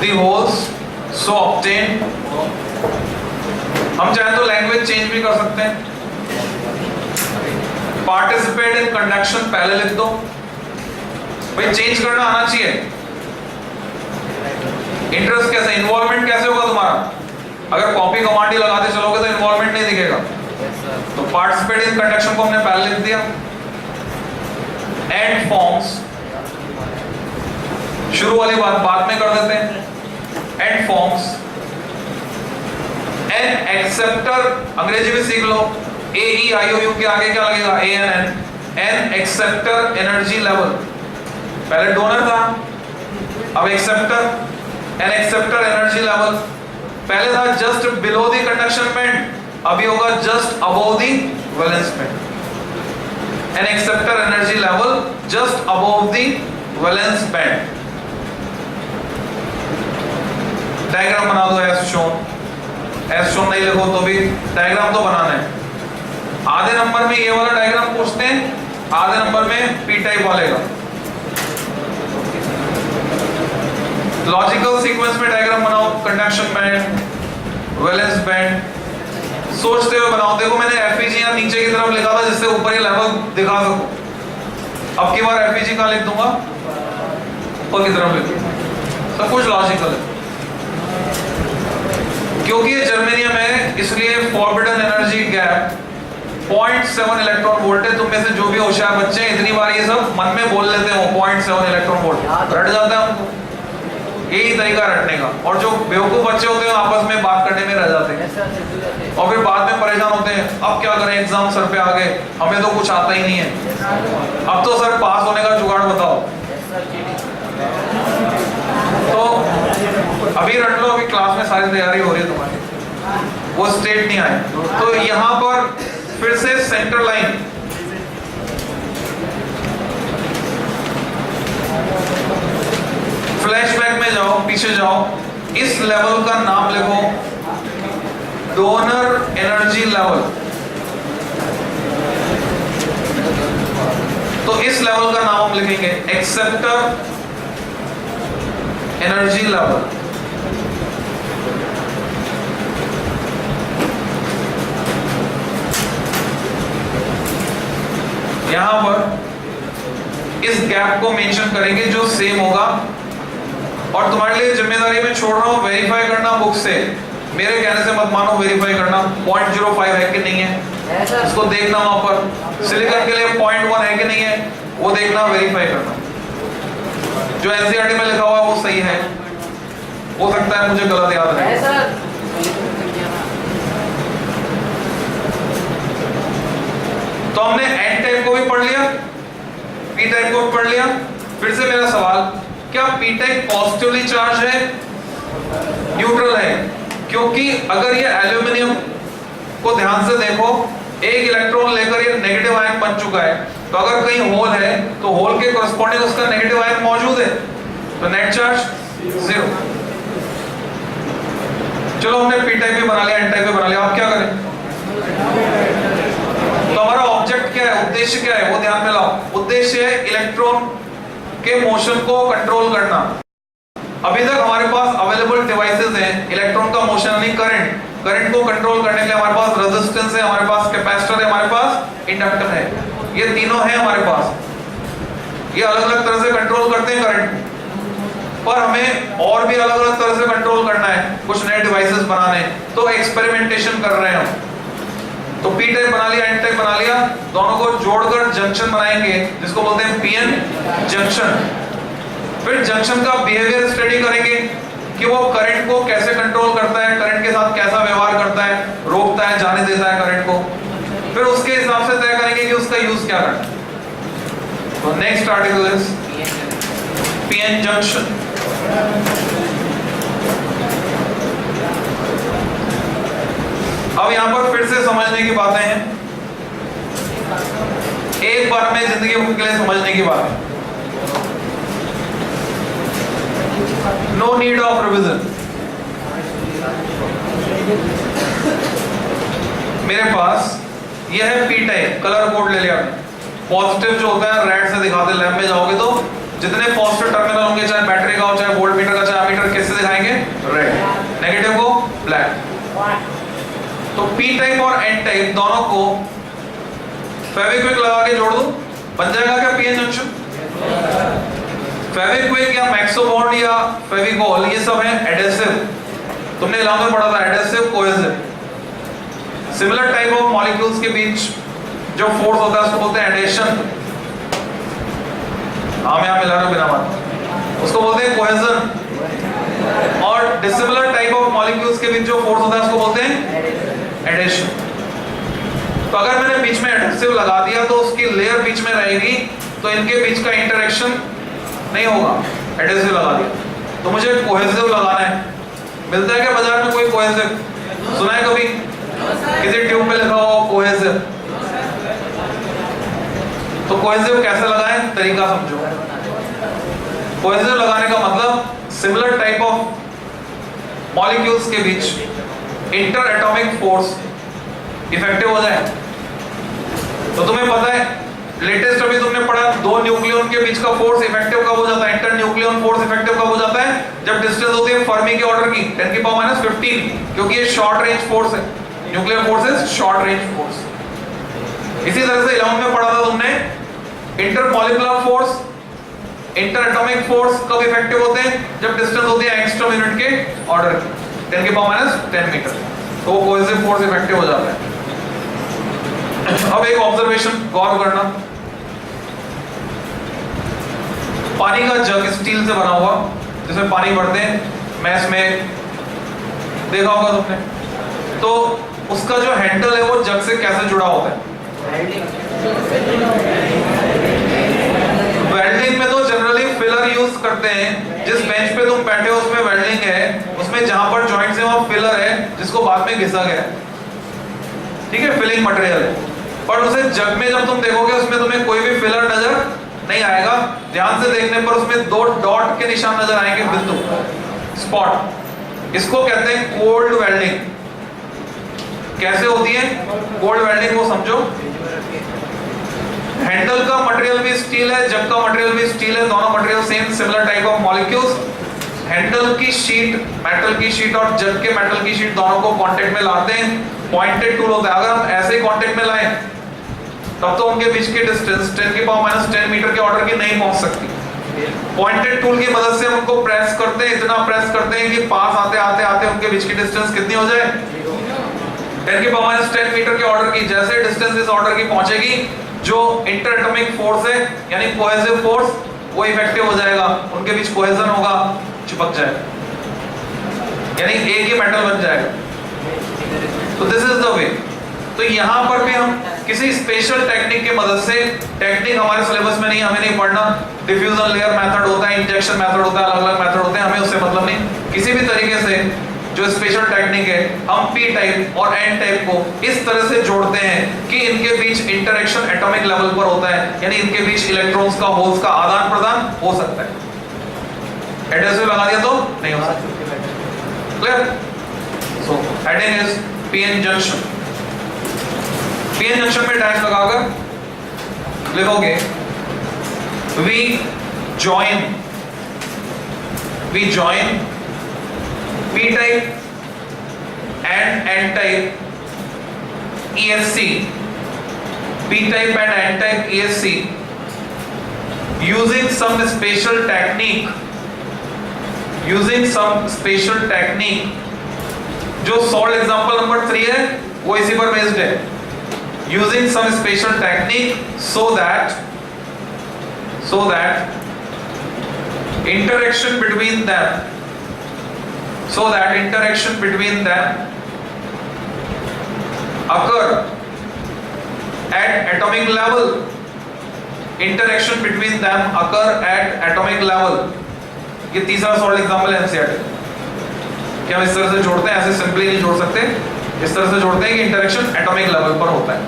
the holes so obtained। हम चाहे तो लैंग्वेज चेंज भी कर सकते हैं। पार्टिसिपेट इन कंडक्शन पहले लिख दो, भाई चेंज करना आना चाहिए। इंटरेस्ट कैसे, इन्वॉल्वमेंट कैसे होगा तुम्हारा? अगर कॉपी कमांड ही लगाते चलोगे तो इन्वॉल्वमेंट नहीं दिखेगा। तो पार्टिसिपेट इन कंडक्शन को हमने पहले लिख दिया। एंड फॉर्म्स, शुरू वाली बात बाद में कर देते हैं। एंड फॉर्म्स एन एक्सेप्टर, अंग्रेजी में सीख लो, AEIOU के आगे क्या लगेगा? ANN। An acceptor energy level, पहले डोनर था अब acceptor. An acceptor energy level, पहले था just below the conduction band, अभी होगा just above the valence band. An acceptor energy level just above the valence band. Diagram बना दो as shown. As shown नहीं लिखो तो भी डायग्राम तो बनाना है। आधे नंबर में ये वाला डायग्राम पूछते हैं, आधे नंबर में पी टाइप वाले का। लॉजिकल सीक्वेंस में डायग्राम बनाओ, कंडक्शन बैंड, वैलेंस बैंड, सोचते हुए बनाओ। देखो मैंने एफईजी यहाँ नीचे की तरफ लिखा था जिससे ऊपर ही लेवल दिखा सकूं। अब की बार एफईजी कहाँ लिख दूंगा? ऊपर की तरफ लिख दूंगा। सब कुछ लॉजिकल है क्योंकि ये जर्मेनियम है, इसलिए forbidden energy gap 0.7 electron volt है। तुम में से जो भी होशियार बच्चे हैं इतनी बार ये सब मन में बोल लेते हो 0.7 इलेक्ट्रॉन वोल्ट, रट जाता है उनको। यही तरीका रटने का। और जो बेवकूफ बच्चे होते हैं आपस में बात करने में रह जाते हैं और फिर बाद में परेशान होते हैं, अब क्या करें, एग्जाम सर पे आ गए, हमें तो कुछ आता ही नहीं है, अब तो सर पास होने का जुगाड़ बताओ। तो अभी रट लो, अभी क्लास में सारी तैयारी हो रही है तुम्हारी, वो स्टेट नहीं आए। तो यहाँ पर फिर से सेंटर लाइन, फ्लैशबैक में जाओ, पीछे जाओ, इस लेवल का नाम लिखो डोनर एनर्जी लेवल। तो इस लेवल का नाम हम लिखेंगे एक्सेप्टर एनर्जी लेवल। यहां पर इस गैप को मेंशन करेंगे जो सेम होगा। और तुम्हारे लिए जिम्मेदारी में छोड़ रहा हूं, वेरीफाई करना बुक से, मेरे कहने से मत मानो, वेरीफाई करना 0.05 है कि नहीं है, इसको देखना। वहां पर सिलिकॉन के लिए 0.1 है कि नहीं है, वो देखना, वेरीफाई करना। जो एनसीईआरटी में लिखा हुआ है वो सही है, हो सकता है मुझे गलत याद रहे। तो हमने एन टाइप को भी पढ़ लिया, पी टाइप को भी पढ़ लिया। फिर से मेरा सवाल, क्या पी टाइप पॉजिटिवली चार्ज है, न्यूट्रल है? क्योंकि अगर ये एल्यूमिनियम को ध्यान से देखो, एक इलेक्ट्रॉन लेकर ये नेगेटिव आयन बन चुका है, तो अगर कहीं होल है तो होल के कॉरस्पॉन्डिंग उसका नेगेटिव आयन मौजूद है, तो नेट चार्ज 0। चलो हमने पी टाइप भी बना लिया, एन टाइप भी बना लिया, अब क्या करें? तो हमारा ऑब्जेक्ट क्या है, उद्देश्य क्या है, वो ध्यान में लाओ। उद्देश्य है इलेक्ट्रॉन के मोशन को कंट्रोल करना। अभी तक हमारे पास अवेलेबल डिवाइसेस हैं, इलेक्ट्रॉन का मोशन यानी करंट को कंट्रोल करने के लिए हमारे पास रेजिस्टेंस है, हमारे पास कैपेसिटर है, हमारे पास इंडक्टर है, ये तीनों है हमारे पास। ये अलग अलग तरह से कंट्रोल करते हैं करंट, पर हमें और भी अलग अलग तरह से कंट्रोल करना है, कुछ नए डिवाइसेस बनाने, तो एक्सपेरिमेंटेशन कर रहे हैं हम। तो पी टाइप बना लिया, एन टाइप बना लिया, दोनों को जोड़कर जंक्शन बनाएंगे जिसको बोलते हैं पीएन जंक्शन। फिर जंक्शन का बिहेवियर स्टडी करेंगे कि वो करंट को कैसे कंट्रोल करता है, करंट के साथ कैसा व्यवहार करता है, रोकता है, जाने देता है करंट को। फिर उसके हिसाब से तय करेंगे कि उसका यूज क्या करना है। तो next article is PN junction. अब यहां पर फिर से समझने की बातें हैं, एक बार में जिंदगी के लिए समझने की बात है, नो नीड ऑफ रिविजन। मेरे पास यह है पी टाइप, कलर कोड ले लिया। पॉजिटिव जो होता है रेड से दिखाते, लैब में जाओगे तो जितने पॉजिटिव टर्मिनल होंगे, चाहे बैटरी का हो, चाहे वोल्ट मीटर का, चाहे एमीटर, कैसे दिखाएंगे? रेड। नेगेटिव को ब्लैक। तो पी टाइप और एन टाइप दोनों को फेविक्विक लगा के जोड़ दो, बन जाएगा क्या पीएन जंक्शन? फेविक्विक या मैक्सोबॉन्ड या फेविकोल ये सब है एडेसिव। तुमने इलाम में पढ़ा था adhesive, cohesive. Similar type of molecules के बीच जो फोर्स होता है उसको बोलते हैं एडेशन। हम यहां मिला रहे बिना बात, उसको बोलते हैं कोहेजन। और डिसिमिलर टाइप ऑफ मॉलिक्यूल्स के बीच जो फोर्स होता है उसको बोलते हैं एडेशन। तो अगर मैंने बीच में एडेसिव लगा दिया तो उसकी लेयर बीच में रहेगी, तो इनके बीच का इंटरेक्शन नहीं होगा। एडेसिव लगा दिया तो मुझे कोहेसिव लगाना है। मिलता है क्या बाजार में कोई कोहेसिव? सुना है कभी किसी ट्यूब पे लिखा हो कोहेसिव? तो कोहेसिव कैसे लगाएं, तरीका समझो। कोहेसिव लगाने का मतलब सिमिलर टाइप ऑफ मॉलिक्यूल्स के बीच इंटर एटॉमिक फोर्स इफेक्टिव हो जाए। तो तुम्हें पता है लेटेस्ट अभी तुमने पढ़ा, दो न्यूक्लियन के बीच का फोर्स इफेक्टिव कब हो जाता है? इंटर न्यूक्लियन फोर्स इफेक्टिव कब हो जाता है? जब डिस्टेंस होती है फर्मी के ऑर्डर की 10 की पावर -15, क्योंकि ये शॉर्ट रेंज फोर्स है। Nuclear force is short range force. इसी तरह से 11 में पढ़ा था तुमने, inter molecular force, inter atomic force कब इफेक्टिव होते हैं? जब डिस्टेंस होती है एंगस्ट्रॉम यूनिट के ऑर्डर की 10 की पावर -10 मीटर, तो वो कोहेसिव फोर्स इफेक्टिव हो जाता है। अब एक ऑब्जर्वेशन गौर करना, पानी का जग स्टील से बना हुआ जिसमें पानी भरते हैं मैस में, देखा होगा तुमने। तो उसका जो हैंडल है वो जग से कैसे जुड़ा होता है? वेल्डिंग में तो जनरली फिलर यूज करते हैं। जिस बेंच पे तुम बैठे हो उसमें वेल्डिंग है, उसमें जहां पर जॉइंट्स है वहां फिलर है जिसको बाद में घिसा गया, ठीक है, फिलिंग मटेरियल है। पर उसे जग में जब तुम देखोगे उसमें तुम्हें कोई भी फिलर नजर नहीं आएगा। ध्यान से देखने पर उसमें दो डॉट के निशान नजर आएंगे, बिंदु, स्पॉट। इसको कहते हैं कोल्ड वेल्डिंग। कैसे होती है कोल्ड वेल्डिंग वो समझो। हैंडल का मटेरियल भी स्टील है, जग का मटेरियल भी स्टील है, दोनों material same, similar type of molecules. Handle की शीट, मेटल की शीट और जग के मेटल की शीट दोनों को कांटेक्ट में लाते हैं, पॉइंटेड टूल होता है। अगर हम ऐसे ही कांटेक्ट में लाएं तब तो उनके बीच की डिस्टेंस 10 की पावर -10 मीटर के ऑर्डर की नहीं पहुंच सकती। पॉइंटेड टूल की मदद से हम उनको प्रेस करते हैं, इतना प्रेस करते हैं कि पास आते आते आते उनके बीच की डिस्टेंस कितनी हो जाए? 10 की पावर -10 मीटर के ऑर्डर की। जैसे डिस्टेंस इस ऑर्डर की पहुंचेगी, जो इंटर एटॉमिक फोर्स है यानी कोहेसिव फोर्स, वो इफेक्टिव हो जाएगा, उनके बीच कोहेजन होगा, चिपक जाएगा, यानी एक ही मेटल बन जाएगा। तो दिस इज द वे। तो यहाँ पर भी हम किसी स्पेशल टेक्निक की मदद से, टेक्निक हमारे सिलेबस में नहीं, हमें नहीं पढ़ना, डिफ्यूजन लेयर मेथड होता है, इंजेक्शन मेथड होता है, अलग अलग मेथड होते हैं, हमें उससे मतलब नहीं। किसी भी तरीके से जो स्पेशल टेक्निक है, हम पी टाइप और एन टाइप को इस तरह से जोड़ते हैं कि इनके बीच इंटरेक्शन एटॉमिक लेवल पर होता है, यानी इनके बीच इलेक्ट्रॉन्स का, होल्स का आदान प्रदान हो सकता है। एडेसिव लगा दिया तो नहीं हो सकता। Clear? So heading is PN junction. PN junction में डैश लगाकर लिखोगे we join P type and N type ESC, P type and N type ESC using some special technique, जो सॉल्ट एग्जांपल नंबर 3 है वो इसी पर बेस्ड है। Using some special technique so that interaction between them occur at atomic level. Interaction between them occur at atomic level. ये तीसरा salt example है NCERT. क्या हम इस तरह से जोड़ते हैं? ऐसे सिंपली नहीं जोड़ सकते, इस तरह से जोड़ते हैं कि इंटरेक्शन एटॉमिक लेवल पर होता है।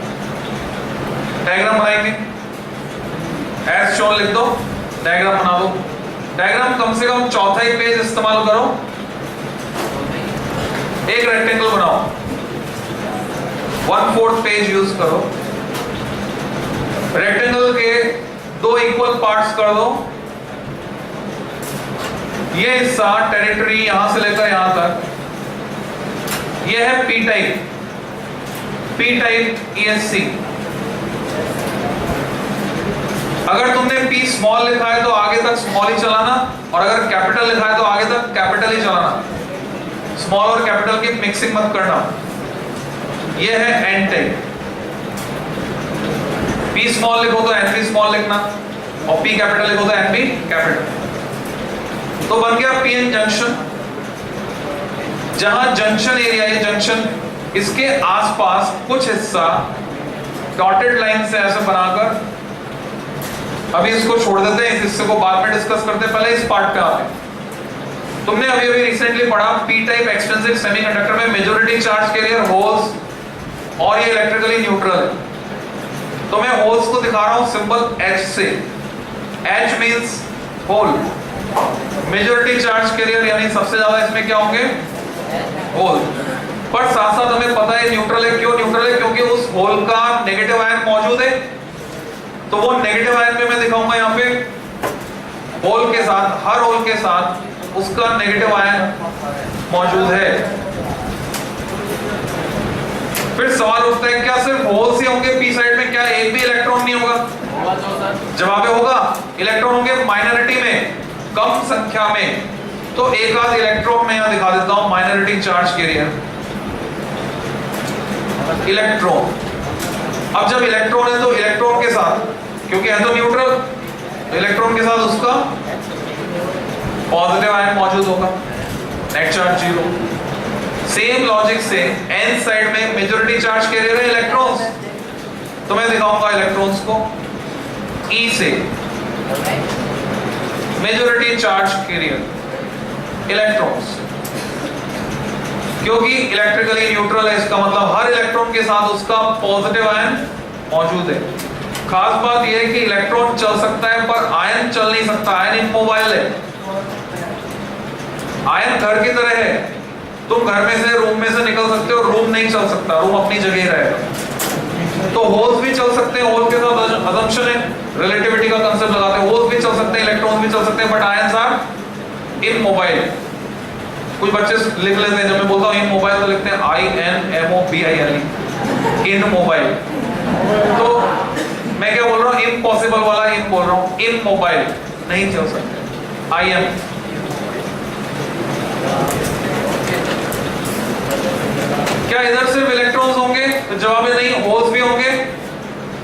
डायग्राम बनाएंगे, एज शोन लिख दो, डायग्राम बना दो। डायग्राम कम से कम चौथा ही पेज इस्तेमाल करो, एक रेक्टेंगल बनाओ, 1/4 पेज यूज करो। रेक्टेंगल के दो इक्वल पार्ट्स कर दो, ये हिस्सा टेरिटरी यहां से लेकर यहां तक, ये है P type, P type ESC। अगर तुमने पी स्मॉल लिखा है तो आगे तक स्मॉल ही चलाना, और अगर कैपिटल लिखा है तो आगे तक कैपिटल ही चलाना, स्मॉल और कैपिटल की मिक्सिंग मत करना। ये है एन टाइप। पी स्मॉल लिखो तो एन बी स्मॉल लिखना, और पी कैपिटल लिखो तो एन बी कैपिटल। तो बन गया पीएन जंक्शन। जहां जंक्शन एरिया, ये जंक्शन, इसके आसपास कुछ हिस्सा डॉटेड लाइन से ऐसे बनाकर, अभी इसको छोड़ देते हैं, इस हिस्से को बाद में डिस्कस करते हैं, पहले इस पार्ट पे आते हैं। तुमने अभी अभी रिसेंटली पढ़ा पी टाइप एक्सटेंसिव सेमीकंडक्टर में मेजॉरिटी चार्ज कैरियर होल्स, और ये इलेक्ट्रिकली न्यूट्रल है। तो मैं होल्स को दिखा रहा हूं सिंबल H से। H means hole. Majority charge carrier यानी सबसे ज्यादा इसमें क्या होंगे? होल। पर साथ साथ हमें पता है न्यूट्रल है। क्यों न्यूट्रल है? क्योंकि उस होल का नेगेटिव आयन मौजूद है। तो वो नेगेटिव आयन में मैं दिखाऊंगा यहाँ पे होल के साथ, हर होल के साथ उसका नेगेटिव आयन मौजूद है। फिर सवाल उठता है क्या सिर्फ होल्स ही होंगे पी साइड में? क्या एक भी इलेक्ट्रॉन नहीं होगा? जवाब होगा, इलेक्ट्रॉन होंगे माइनॉरिटी में, कम संख्या में। तो एक आध इलेक्ट्रॉन में यहां दिखा देता हूं, माइनॉरिटी चार्ज कैरियर इलेक्ट्रॉन। अब जब इलेक्ट्रॉन है तो इलेक्ट्रॉन के साथ, क्योंकि है तो न्यूट्रल, तो इलेक्ट्रॉन के साथ उसका पॉजिटिव आयन मौजूद होगा, नेट चार्ज 0। सेम लॉजिक से एन साइड में मेजॉरिटी चार्ज कैरियर है इलेक्ट्रॉन्स, तो मैं दिखाऊंगा इलेक्ट्रॉन्स को ई से, मेजॉरिटी चार्ज कैरियर इलेक्ट्रॉन्स। क्योंकि इलेक्ट्रिकली न्यूट्रल है, इसका मतलब हर इलेक्ट्रॉन के साथ उसका पॉजिटिव आयन मौजूद है। खास बात यह है कि इलेक्ट्रॉन चल सकता है पर आयन चल नहीं सकता, आयन इमोबाइल है। आयन घर की तरह है, तुम घर में से रूम में से निकल सकते हो, रूम नहीं चल सकता, रूम अपनी जगह ही रहेगा। तो होल्स भी चल सकते हैं, होल के साथ असम्पशन है, रिलेटिविटी का कांसेप्ट लगाते हैं, होल्स भी चल सकते हैं, इलेक्ट्रॉन्स भी चल सकते हैं, बट आयंस आर इमोबाइल। कुछ बच्चे लिख लेते हैं, जब मैं बोलता हूँ इमोबाइल तो लिखते हैं INMOBILE, इनमोबाइल। तो मैं क्या बोल रहा हूँ, इम्पॉसिबल वाला इन बोल रहा हूँ, इमोबाइल नहीं चल सकते, IM। क्या इधर सिर्फ इलेक्ट्रॉन्स होंगे? तो जवाब है नहीं, होल्स भी होंगे।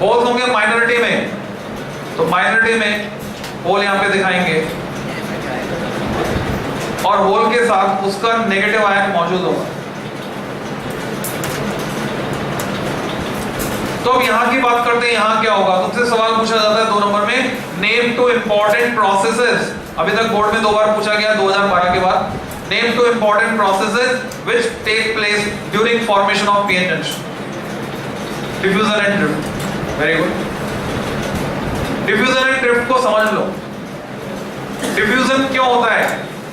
होल्स होंगे माइनॉरिटी में, तो माइनॉरिटी में होल यहां पे दिखाएंगे, और होल के साथ उसका नेगेटिव आयन मौजूद होगा। तो अब यहां की बात करते हैं, यहां क्या होगा? तुमसे सवाल पूछा जाता है 2 नंबर में, नेम टू इंपॉर्टेंट प्रोसेसेस। अभी तक बोर्ड में 2 बार पूछा गया 2012 के बाद। Name two important processes which take place during formation of PN junction. Diffusion and drift. Very good. Diffusion and drift को समझ लो। Diffusion क्यों होता है?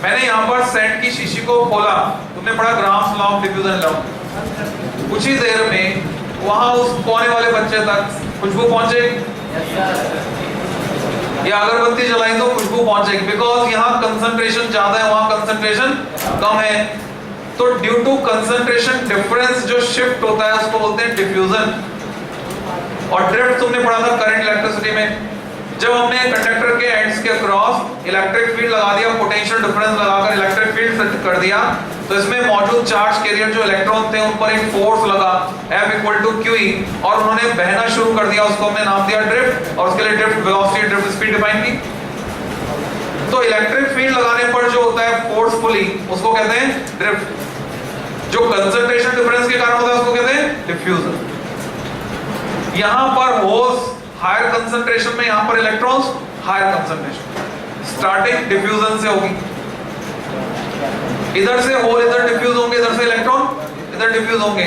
मैंने यहाँ पर सेंट की शीशी को खोला, तुमने पढ़ा grams law of diffusion law. कुछ ही देर में वहां उस कोने वाले बच्चे तक खुशबू पहुंचेगी, या अगरबत्ती जलाई तो खुशबू पहुंचेगी, बिकॉज यहाँ कंसंट्रेशन ज्यादा है, वहां कंसंट्रेशन कम है। तो ड्यू टू कंसंट्रेशन डिफरेंस जो शिफ्ट होता है उसको बोलते हैं डिफ्यूजन। और ड्रिफ्ट तुमने पढ़ा था करंट इलेक्ट्रिसिटी में, जब हमने कंडक्टर के एंड्स के क्रॉस इलेक्ट्रिक फील्ड लगा दिया, पोटेंशियल डिफरेंस लगाकर इलेक्ट्रिक फील्ड सेट कर दिया, तो इसमें मौजूद चार्ज कैरियर जो इलेक्ट्रॉन थे उन पर एक फोर्स लगा F = QE, और उन्होंने बहना शुरू कर दिया, उसको हमने नाम दिया ड्रिफ्ट, और उसके लिए drift velocity, drift speed define की। तो इलेक्ट्रिक फील्ड लगाने पर जो होता है फोर्सफुली, उसको कहते हैं ड्रिफ्ट। जो कंसंट्रेशन डिफरेंस के कारण होता है उसको कहते हैं डिफ्यूजन। यहां पर होल्स हायर कंसंट्रेशन में, यहां पर electrons higher concentration. Starting diffusion से होगी, इधर से होल इधर डिफ्यूज होंगे, इधर से इलेक्ट्रॉन इधर डिफ्यूज होंगे।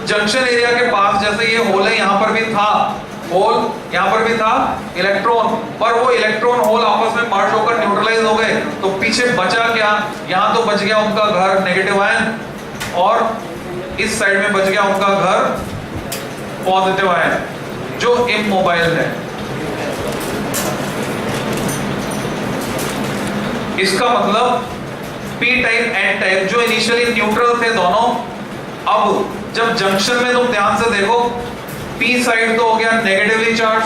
जंक्शन एरिया के पास जैसे ये होल है, यहां पर भी था होल, यहां पर भी था इलेक्ट्रॉन, पर वो इलेक्ट्रॉन होल आपस में मर्ज होकर न्यूट्रलाइज हो गए। तो पीछे बचा क्या? यहां तो बच गया उनका घर नेगेटिव आयन, और इस साइड में बच गया उनका घर पॉजिटिव आयन जो इमोबाइल है। इसका मतलब पी टाइप एन टाइप, जो इनिशियली न्यूट्रल थे दोनों, अब जब जंक्शन में तुम ध्यान से देखो, पी साइड तो हो गया नेगेटिवली चार्ज,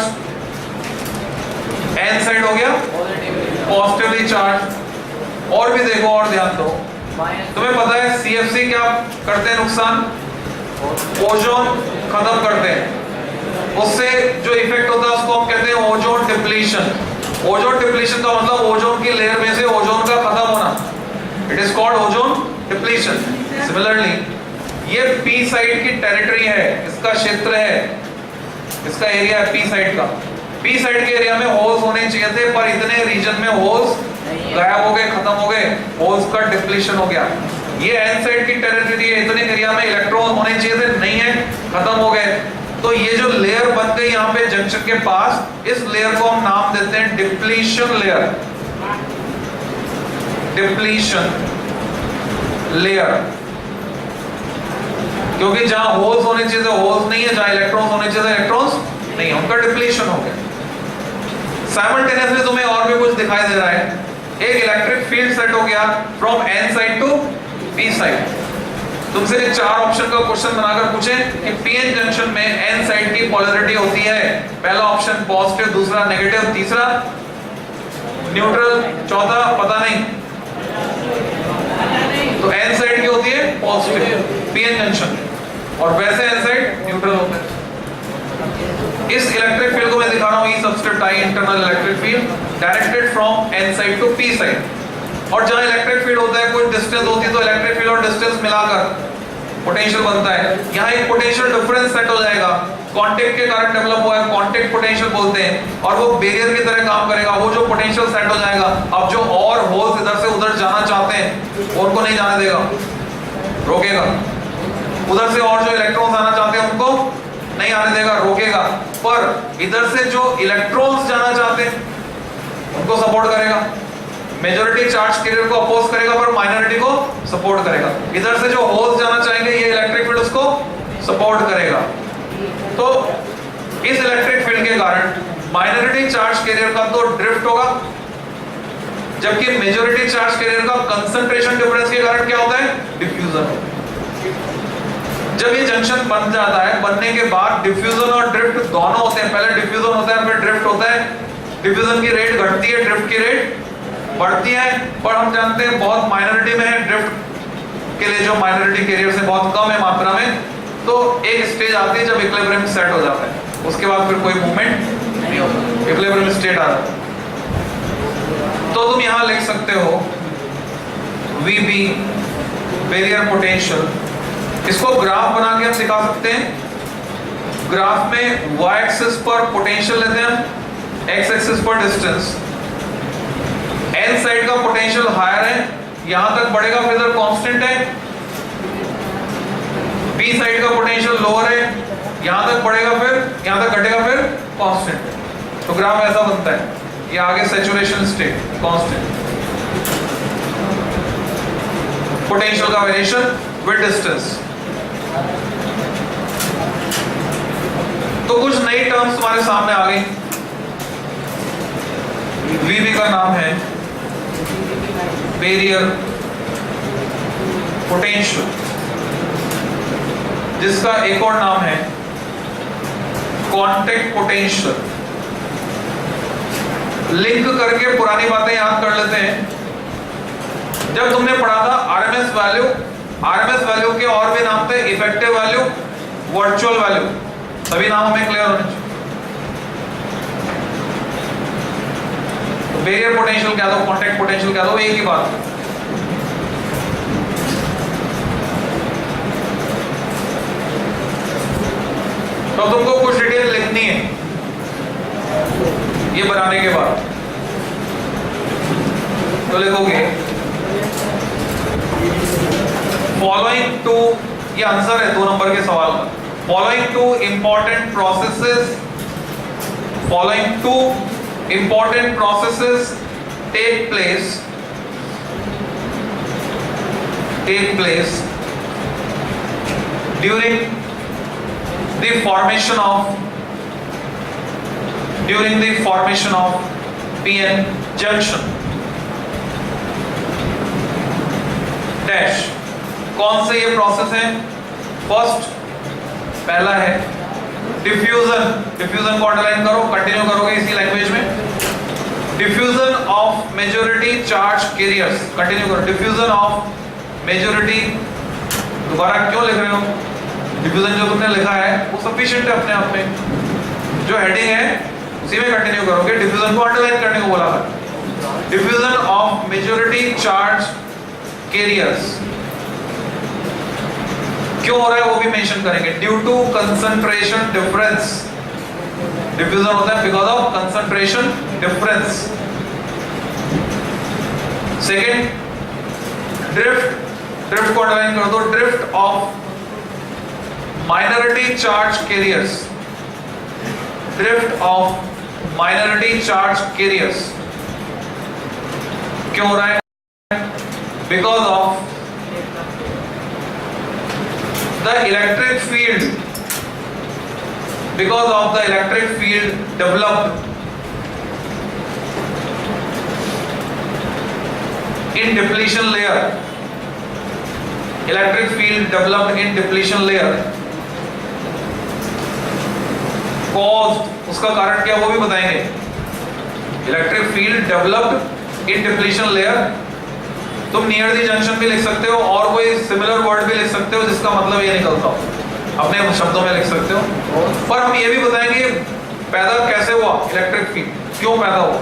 एन साइड हो गया पॉजिटिवली चार्ज। और भी देखो और ध्यान दो, तुम्हें पता है सीएफसी क्या करते हैं नुकसान, ओजोन खत्म करते हैं, उससे जो इफेक्ट होता है उसको हम कहते हैं ओजोन डिप्लीशन। ओजोन डिप्लीशन का मतलब ओजोन की लेयर में से ओजोन का खत्म होना, it is called ozone depletion. Similarly ये पी साइड की टेरिटरी है, इसका क्षेत्र है, इसका एरिया है पी साइड का। पी साइड के एरिया में होल्स होने चाहिए थे, पर इतने रीजन में होल्स गायब हो गए, खत्म हो गए, होल्स का डिप्लीशन हो गया। ये एन साइड की टेरिटरी है, इतने एरिया में इलेक्ट्रॉन होने चाहिए थे, नहीं है, खत्म हो गए। तो ये जो लेयर बन गई यहाँ पे जंक्शन के पास, इस लेयर को हम नाम देते हैं डिप्लीशन लेयर। डिप्लीशन लेयर, क्योंकि जहां होल्स होने चाहिए थे होल्स नहीं है, जहां इलेक्ट्रॉन्स होने चाहिए थे इलेक्ट्रॉन्स नहीं है, उनका डिप्लीशन हो गया। साइमल्टेनियसली तुम्हें और भी कुछ दिखाई दे रहा है, एक इलेक्ट्रिक फील्ड सेट हो गया from N side to P side. तुमसे एक 4 ऑप्शन का क्वेश्चन बनाकर पूछे कि पीएन जंक्शन में एन साइड की पोलैरिटी होती है, पहला ऑप्शन पॉजिटिव, दूसरा नेगेटिव, तीसरा न्यूट्रल, चौथा पता नहीं, तो एन साइड की होती है पॉजिटिव पीएन जंक्शन, और वैसे एन साइड न्यूट्रल होता है। इस इलेक्ट्रिक फील्ड को मैं दिखा रहा हूं, E subscript I, internal electric field directed from N side to P side. और जहां इलेक्ट्रिक फील्ड होता है, कोई डिस्टेंस होती है, तो इलेक्ट्रिक फील्ड और डिस्टेंस मिलाकर पोटेंशियल बनता है। यहाँ एक पोटेंशियल डिफरेंस सेट हो जाएगा, कांटेक्ट के कारण डेवलप हुआ है, कांटेक्ट पोटेंशियल बोलते हैं, और वो बैरियर की तरह काम करेगा। वो जो पोटेंशियल सेट हो जाएगा, अब जो और होल्स इधर से उधर जाना चाहते हैं उनको नहीं जाने देगा, रोकेगा। उधर से और जो इलेक्ट्रॉन्स आना चाहते हैं उनको नहीं आने देगा, रोकेगा। पर इधर से जो इलेक्ट्रॉन्स जाना चाहते हैं उनको सपोर्ट करेगा। मेजॉरिटी चार्ज कैरियर को अपोज करेगा, पर माइनॉरिटी को सपोर्ट करेगा। इधर से जो होल्स जाना चाहेंगे, ये इलेक्ट्रिक फील्ड उसको सपोर्ट करेगा। तो इस इलेक्ट्रिक फील्ड के कारण माइनॉरिटी चार्ज कैरियर का तो ड्रिफ्ट होगा, जबकि मेजॉरिटी चार्ज कैरियर का कंसंट्रेशन डिफरेंस के कारण क्या होता है, डिफ्यूजन। जब ये जंक्शन बन जाता है, बनने के बाद डिफ्यूजन और ड्रिफ्ट दोनों होते हैं। पहले डिफ्यूजन होता है, फिर ड्रिफ्ट होता है। डिफ्यूजन की रेट घटती है, ड्रिफ्ट की रेट बढ़ती है, पर हम जानते हैं बहुत माइनॉरिटी में है ड्रिफ्ट के लिए, जो माइनॉरिटी कैरियर से बहुत कम है मात्रा में। तो एक स्टेज आती है जब इक्विलिब्रियम सेट हो जाता है, उसके बाद फिर कोई मूवमेंट नहीं होता, इक्विलिब्रियम स्टेट आ जाता है। तो तुम यहां लिख सकते हो VB बैरियर पोटेंशियल। इसको ग्राफ बना के हम दिखा सकते हैं। ग्राफ में y एक्सिस पर पोटेंशियल लेते हैं, x एक्सिस पर डिस्टेंस। n साइड का पोटेंशियल हायर है, यहां तक बढ़ेगा, फिर इधर कांस्टेंट है। p साइड का पोटेंशियल लोअर है, यहां तक बढ़ेगा, फिर यहां तक घटेगा, फिर कांस्टेंट है। तो ग्राफ ऐसा बनता है। ये आगे सैचुरेशन स्टेट कांस्टेंट, पोटेंशियल का वेरिएशन विद डिस्टेंस। तो कुछ नई टर्म्स तुम्हारे सामने आ गई। VB का नाम है बैरियर पोटेंशियल, जिसका एक और नाम है कांटेक्ट पोटेंशियल। लिंक करके पुरानी बातें याद कर लेते हैं। जब तुमने पढ़ा था आरएमएस वैल्यू, आरएमएस वैल्यू के और भी नाम थे, इफेक्टिव वैल्यू, वर्चुअल वैल्यू। सभी नाम हमें क्लियर होने चाहिए। बैरियर पोटेंशियल क्या दो, कांटेक्ट पोटेंशियल क्या दो, एक ही बात है। तो तुमको कुछ डिटेल लिखनी है ये बनाने के बाद। तो लिखोगे फॉलोइंग टू, ये आंसर है 2 नंबर के सवाल का। Following two important processes, following two important processes take place during the formation of PN junction. Dash. कौन से ये प्रोसेस है? फर्स्ट, पहला है डिफ्यूजन। डिफ्यूजन को अंडरलाइन करो, कंटिन्यू करोगे इसी लैंग्वेज में। Diffusion of majority charge carriers, continue करो। डिफ्यूजन ऑफ मेजॉरिटी, दोबारा क्यों लिख रहे हो? डिफ्यूजन जो तुमने लिखा है वो सफिशिएंट है अपने आप में, जो हेडिंग है उसी में कंटिन्यू करोगे। डिफ्यूजन को अंडरलाइन करने को बोला था। Diffusion of majority charge carriers क्यों हो रहा है वो भी मेंशन करेंगे। Due to concentration difference, diffusion होता है because of concentration difference. Second, drift. Drift को अंडरलाइन कर दो। Drift of minority charge carriers, drift of minority charge carriers क्यों हो रहा है? Because of the electric field, because of the electric field developed in depletion layer, electric field developed in depletion layer caused, उसका कारण क्या वो भी बताएंगे। Electric field developed in depletion layer, तुम नियर दी जंक्शन भी लिख सकते हो और कोई सिमिलर वर्ड भी लिख सकते हो जिसका मतलब ये निकलता हो, अपने शब्दों में लिख सकते हो। पर हम ये भी बताएंगे पैदा कैसे हुआ इलेक्ट्रिक फील्ड, क्यों पैदा हुआ।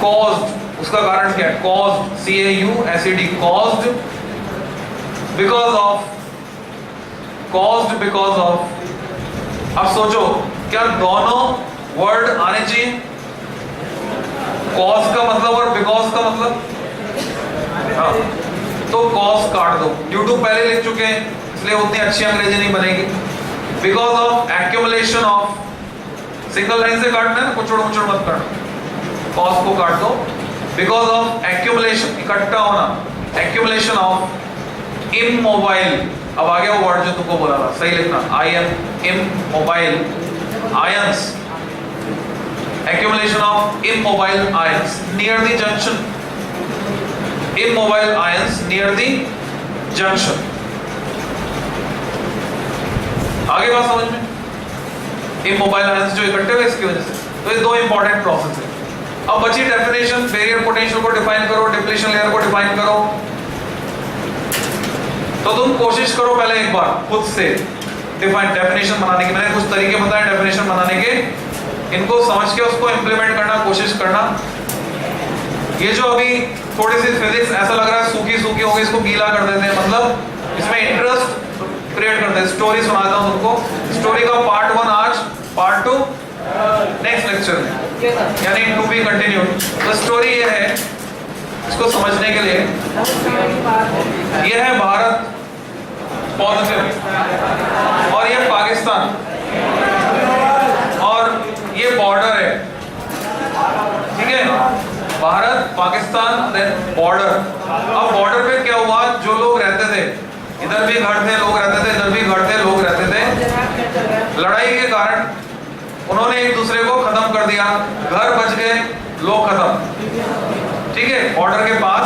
caused, उसका कारण क्या है? caused, C-A-U-S-E-D, caused because of। अब सोचो क्या दोनों वर्ड आने चाहिए? cause का मतलब और because का मतलब, हाँ, तो cause काट दो। ड्यू टू पहले लिख चुके हैं इसलिए उतनी अच्छी अंग्रेजी नहीं बनेगी। Because of accumulation of, single line से काटना है, कुछ मुचड़ मत करना, cause को काट दो। बिकॉज ऑफ एक्यूमुलेशन, इकट्ठा होना, एक्यूमुलेशन ऑफ इमोबाइल। अब आ गया वो वर्ड जो तुमको बोला था, सही लिखना, immobile ions, accumulation of immobile ions near the junction, immobile ions near the junction। आगे बात समझ में? immobile ions जो इकट्ठे हुए इसकी वजह से, तो ये दो इंपॉर्टेंट प्रोसेस है। अब बची डेफिनेशन, बैरियर पोटेंशियल को डिफाइन करो, डिप्लीशन लेयर को डिफाइन करो। तो तुम कोशिश करो पहले एक बार खुद से डिफाइन डेफिनेशन बनाने की, मैंने कुछ तरीके बताए डेफिनेशन बनाने के, इनको समझ के उसको इंप्लीमेंट करना कोशिश करना। ये जो अभी थोड़ी सी फिजिक्स ऐसा लग रहा है सूखी सूखी हो गई, इसको गीला कर देते हैं, मतलब इसमें इंटरेस्ट क्रिएट करते हैं। स्टोरी सुनाता हूँ तुमको, स्टोरी का पार्ट 1 आज, पार्ट 2 नेक्स्ट लेक्चर में, यानी टू बी कंटिन्यूड। तो स्टोरी ये है, इसको समझने के लिए, ये है भारत पॉजिटिव और ये पाकिस्तान और ये बॉर्डर है, ठीक है, भारत पाकिस्तान देन बॉर्डर। अब बॉर्डर पे क्या हुआ, जो लोग रहते थे, इधर भी घर थे लोग रहते थे, इधर भी घर थे लोग रहते थे, लड़ाई के कारण उन्होंने एक दूसरे को खत्म कर दिया, घर बच गए, लोग खत्म, ठीक है। बॉर्डर के पास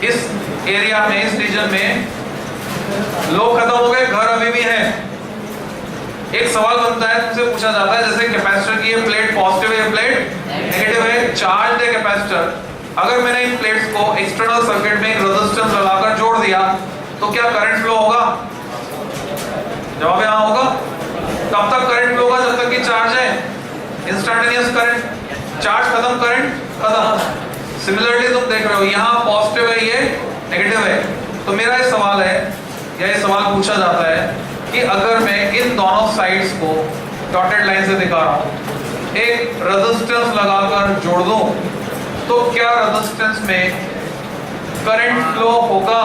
इस एरिया में, इस रीजन में लोग खत्म हो गए, घर अभी भी हैं। एक सवाल बनता है, तुमसे पूछा जाता है, जैसे कैपेसिटर की ये प्लेट पॉजिटिव है, ये प्लेट नेगेटिव है, चार्ज है कैपेसिटर, अगर मैंने इन प्लेट्स को एक्सटर्नल सर्किट में एक रेजिस्टेंस लगाकर जोड़ दिया तो क्या करंट फ्लो होगा? जवाब यहाँ होगा। तब तक करंट फ्लो होगा जब तक कि चार्ज है, इंस्टेंटेनियस करंट, चार्ज खत्म करंट खत्म। सिमिलरली तुम देख रहे हो यहाँ पॉजिटिव है, ये नेगेटिव है, तो मेरा ये सवाल है, या ये सवाल पूछा जाता है कि अगर मैं इन दोनों साइड्स को डॉटेड लाइन से दिखा रहा हूं, एक रेजिस्टेंस लगाकर जोड़ दूं, तो क्या रेजिस्टेंस में करंट फ्लो होगा?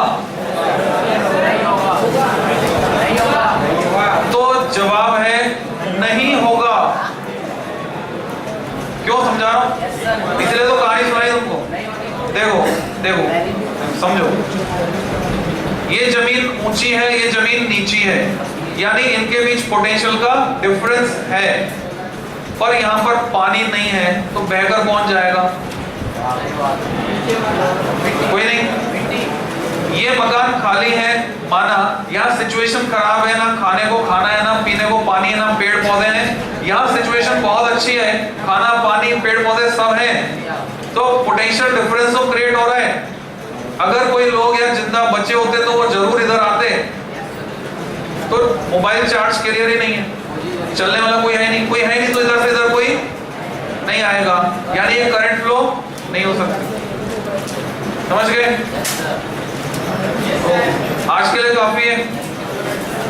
तो जवाब है नहीं होगा। क्यों समझा रहा हूं? इसलिए तो कहानी सुनाई तुमको। देखो समझो, ये जमीन ऊंची है, ये जमीन नीची है, यानी इनके बीच पोटेंशियल का डिफरेंस है, पर यहाँ पर पानी नहीं है, तो बहकर कौन जाएगा? कोई नहीं, ये मकान खाली है, माना यहाँ सिचुएशन खराब है, ना खाने को खाना है, ना पीने को पानी है, ना पेड़ पौधे हैं। यहाँ सिचुएशन बहुत अच्छी है, खाना पानी पेड़ पौधे सब हैं, तो पोटेंशियल डिफरेंस तो क्रिएट हो रहा है। अगर कोई लोग या जिंदा बचे होते तो वो जरूर इधर आते। तो मोबाइल चार्ज कैरियर ही नहीं है, चलने वाला कोई है नहीं, तो इधर से इधर कोई नहीं आएगा, यानी ये करंट फ्लो नहीं हो सकता। समझ गए? तो आज के लिए काफी है।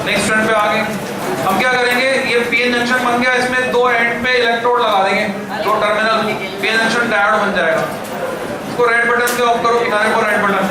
नेक्स्ट फ्रेंड पे आगे हम क्या करेंगे, ये पीएन जंक्शन बन गया, इसमें दो एंड पे इलेक्ट्रोड लगा देंगे, दो टर्मिनल, पीएन जंक्शन डायोड बन जाएगा। इसको रेड बटन से ऑफ करो, किनारे को रेड बटन